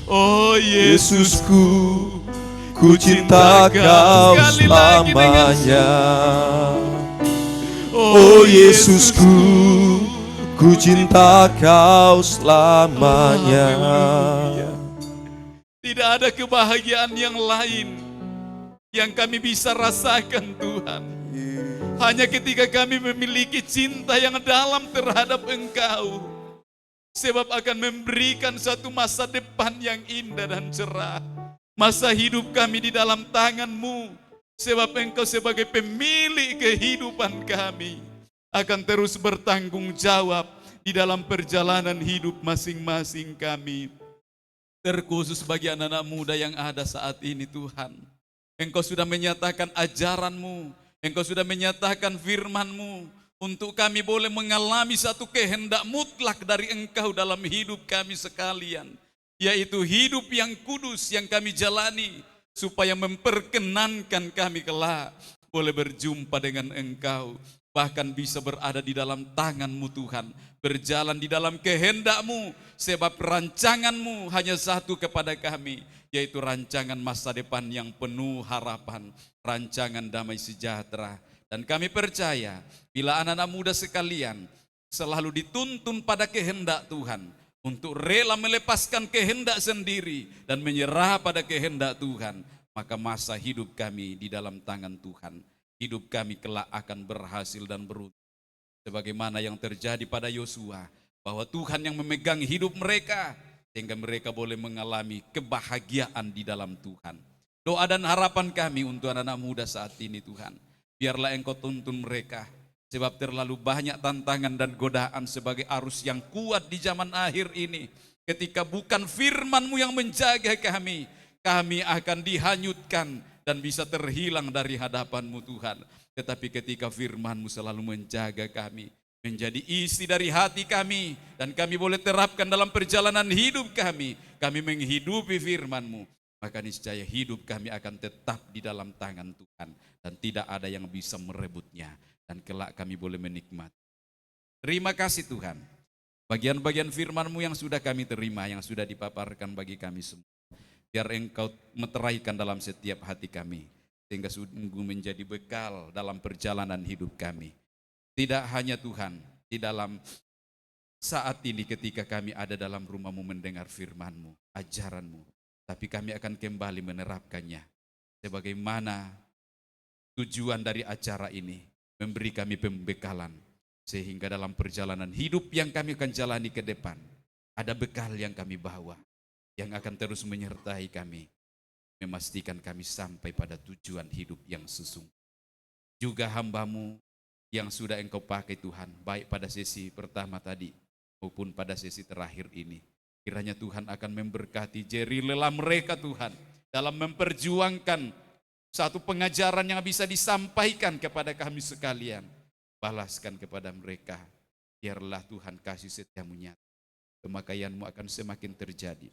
Oh Yesusku, ku cinta Kau selamanya. Oh Yesusku, ku cinta kau selamanya. Haleluya. Tidak ada kebahagiaan yang lain yang kami bisa rasakan Tuhan. Hanya ketika kami memiliki cinta yang dalam terhadap Engkau. Sebab akan memberikan satu masa depan yang indah dan cerah. Masa hidup kami di dalam tangan-Mu. Sebab Engkau sebagai pemilik kehidupan kami akan terus bertanggung jawab di dalam perjalanan hidup masing-masing kami. Terkhusus bagi anak-anak muda yang ada saat ini Tuhan. Engkau sudah menyatakan ajaran-Mu, Engkau sudah menyatakan firman-Mu, untuk kami boleh mengalami satu kehendak mutlak dari Engkau dalam hidup kami sekalian. Yaitu hidup yang kudus yang kami jalani, supaya memperkenankan kami kelak boleh berjumpa dengan Engkau. Bahkan bisa berada di dalam tangan-Mu Tuhan, berjalan di dalam kehendak-Mu, sebab rancangan-Mu hanya satu kepada kami, yaitu rancangan masa depan yang penuh harapan, rancangan damai sejahtera. Dan kami percaya, bila anak-anak muda sekalian selalu dituntun pada kehendak Tuhan, untuk rela melepaskan kehendak sendiri dan menyerah pada kehendak Tuhan, maka masa hidup kami di dalam tangan Tuhan. Hidup kami kelak akan berhasil dan beruntung. Sebagaimana yang terjadi pada Yosua, bahwa Tuhan yang memegang hidup mereka, sehingga mereka boleh mengalami kebahagiaan di dalam Tuhan. Doa dan harapan kami untuk anak-anak muda saat ini Tuhan, biarlah Engkau tuntun mereka, sebab terlalu banyak tantangan dan godaan sebagai arus yang kuat di zaman akhir ini. Ketika bukan firman-Mu yang menjaga kami akan dihanyutkan dan bisa terhilang dari hadapan-Mu Tuhan. Tetapi ketika firman-Mu selalu menjaga kami, menjadi isi dari hati kami, dan kami boleh terapkan dalam perjalanan hidup kami menghidupi firman-Mu, maka niscaya hidup kami akan tetap di dalam tangan Tuhan, dan tidak ada yang bisa merebutnya, dan kelak kami boleh menikmati. Terima kasih Tuhan, bagian-bagian firman-Mu yang sudah kami terima, yang sudah dipaparkan bagi kami semua. Biar Engkau meteraikan dalam setiap hati kami, sehingga sungguh menjadi bekal dalam perjalanan hidup kami. Tidak hanya Tuhan, di dalam saat ini ketika kami ada dalam rumah-Mu mendengar firman-Mu, ajaran-Mu, tapi kami akan kembali menerapkannya. Sebagaimana tujuan dari acara ini, memberi kami pembekalan, sehingga dalam perjalanan hidup yang kami akan jalani ke depan, ada bekal yang kami bawa, yang akan terus menyertai kami, memastikan kami sampai pada tujuan hidup yang sesungguhnya. Juga hamba-Mu yang sudah Engkau pakai Tuhan, baik pada sesi pertama tadi, maupun pada sesi terakhir ini. Kiranya Tuhan akan memberkati jeri lelah mereka Tuhan, dalam memperjuangkan satu pengajaran yang bisa disampaikan kepada kami sekalian. Balaskan kepada mereka, biarlah Tuhan kasih setia-Mu nyata. Pemakaian-Mu akan semakin terjadi,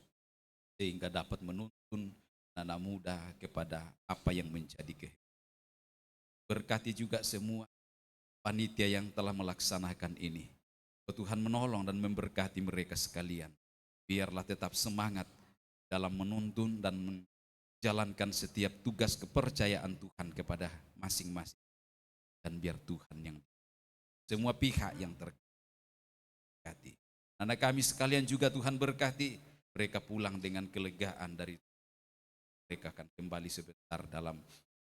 sehingga dapat menuntun anak muda kepada apa yang menjadi kehendak. Berkati juga semua panitia yang telah melaksanakan ini. Tuhan menolong dan memberkati mereka sekalian. Biarlah tetap semangat dalam menuntun dan menjalankan setiap tugas kepercayaan Tuhan kepada masing-masing. Dan biar Tuhan yang semua pihak yang terberkati. Anak kami sekalian juga Tuhan berkati, mereka pulang dengan kelegaan dari mereka akan kembali sebentar dalam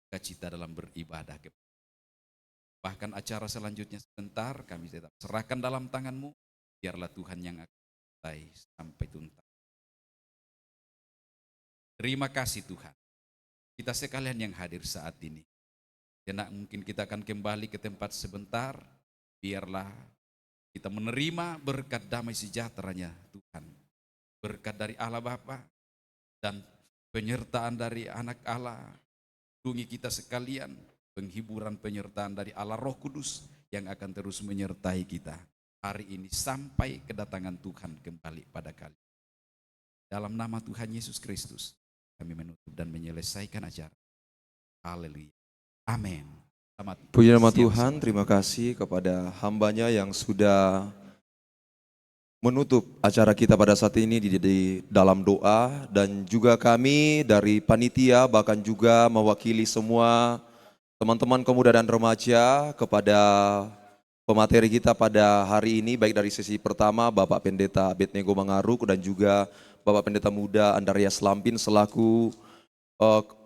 sukacita dalam beribadah. Bahkan acara selanjutnya sebentar kami tetap serahkan dalam tangan-Mu, biarlah Tuhan yang akan selesai sampai tuntas. Terima kasih Tuhan. Kita sekalian yang hadir saat ini, karena mungkin kita akan kembali ke tempat sebentar, biarlah kita menerima berkat damai sejahtera-Nya Tuhan. Berkat dari Allah Bapa dan penyertaan dari anak Allah, lindungi kita sekalian, penghiburan penyertaan dari Allah Roh Kudus yang akan terus menyertai kita hari ini sampai kedatangan Tuhan kembali pada kali. Dalam nama Tuhan Yesus Kristus kami menutup dan menyelesaikan acara. Haleluya. Amin. Selamat. Puji nama Siap, Tuhan, siap. terima kasih kepada hamba-Nya yang sudah menutup acara kita pada saat ini di dalam doa, dan juga kami dari panitia bahkan juga mewakili semua teman-teman pemuda dan remaja kepada pemateri kita pada hari ini, baik dari sesi pertama Bapak Pendeta Abednego Mangaruk dan juga Bapak Pendeta Muda Andarias Lampin selaku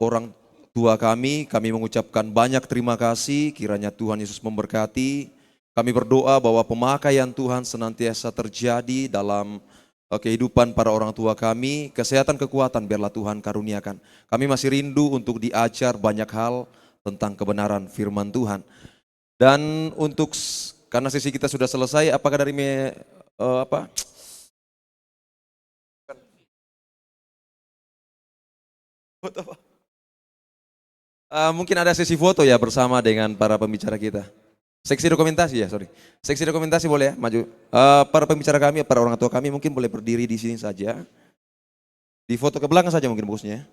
orang tua kami mengucapkan banyak terima kasih, kiranya Tuhan Yesus memberkati. Kami berdoa bahwa pemakaian Tuhan senantiasa terjadi dalam kehidupan para orang tua kami, kesehatan, kekuatan biarlah Tuhan karuniakan. Kami masih rindu untuk diajar banyak hal tentang kebenaran firman Tuhan. Dan karena sesi kita sudah selesai, apakah dari mungkin ada sesi foto ya bersama dengan para pembicara kita. Seksi dokumentasi ya, sorry. Seksi dokumentasi boleh ya, maju. Para pembicara kami, para orang tua kami mungkin boleh berdiri di sini saja. Di foto ke belakang saja mungkin bagusnya.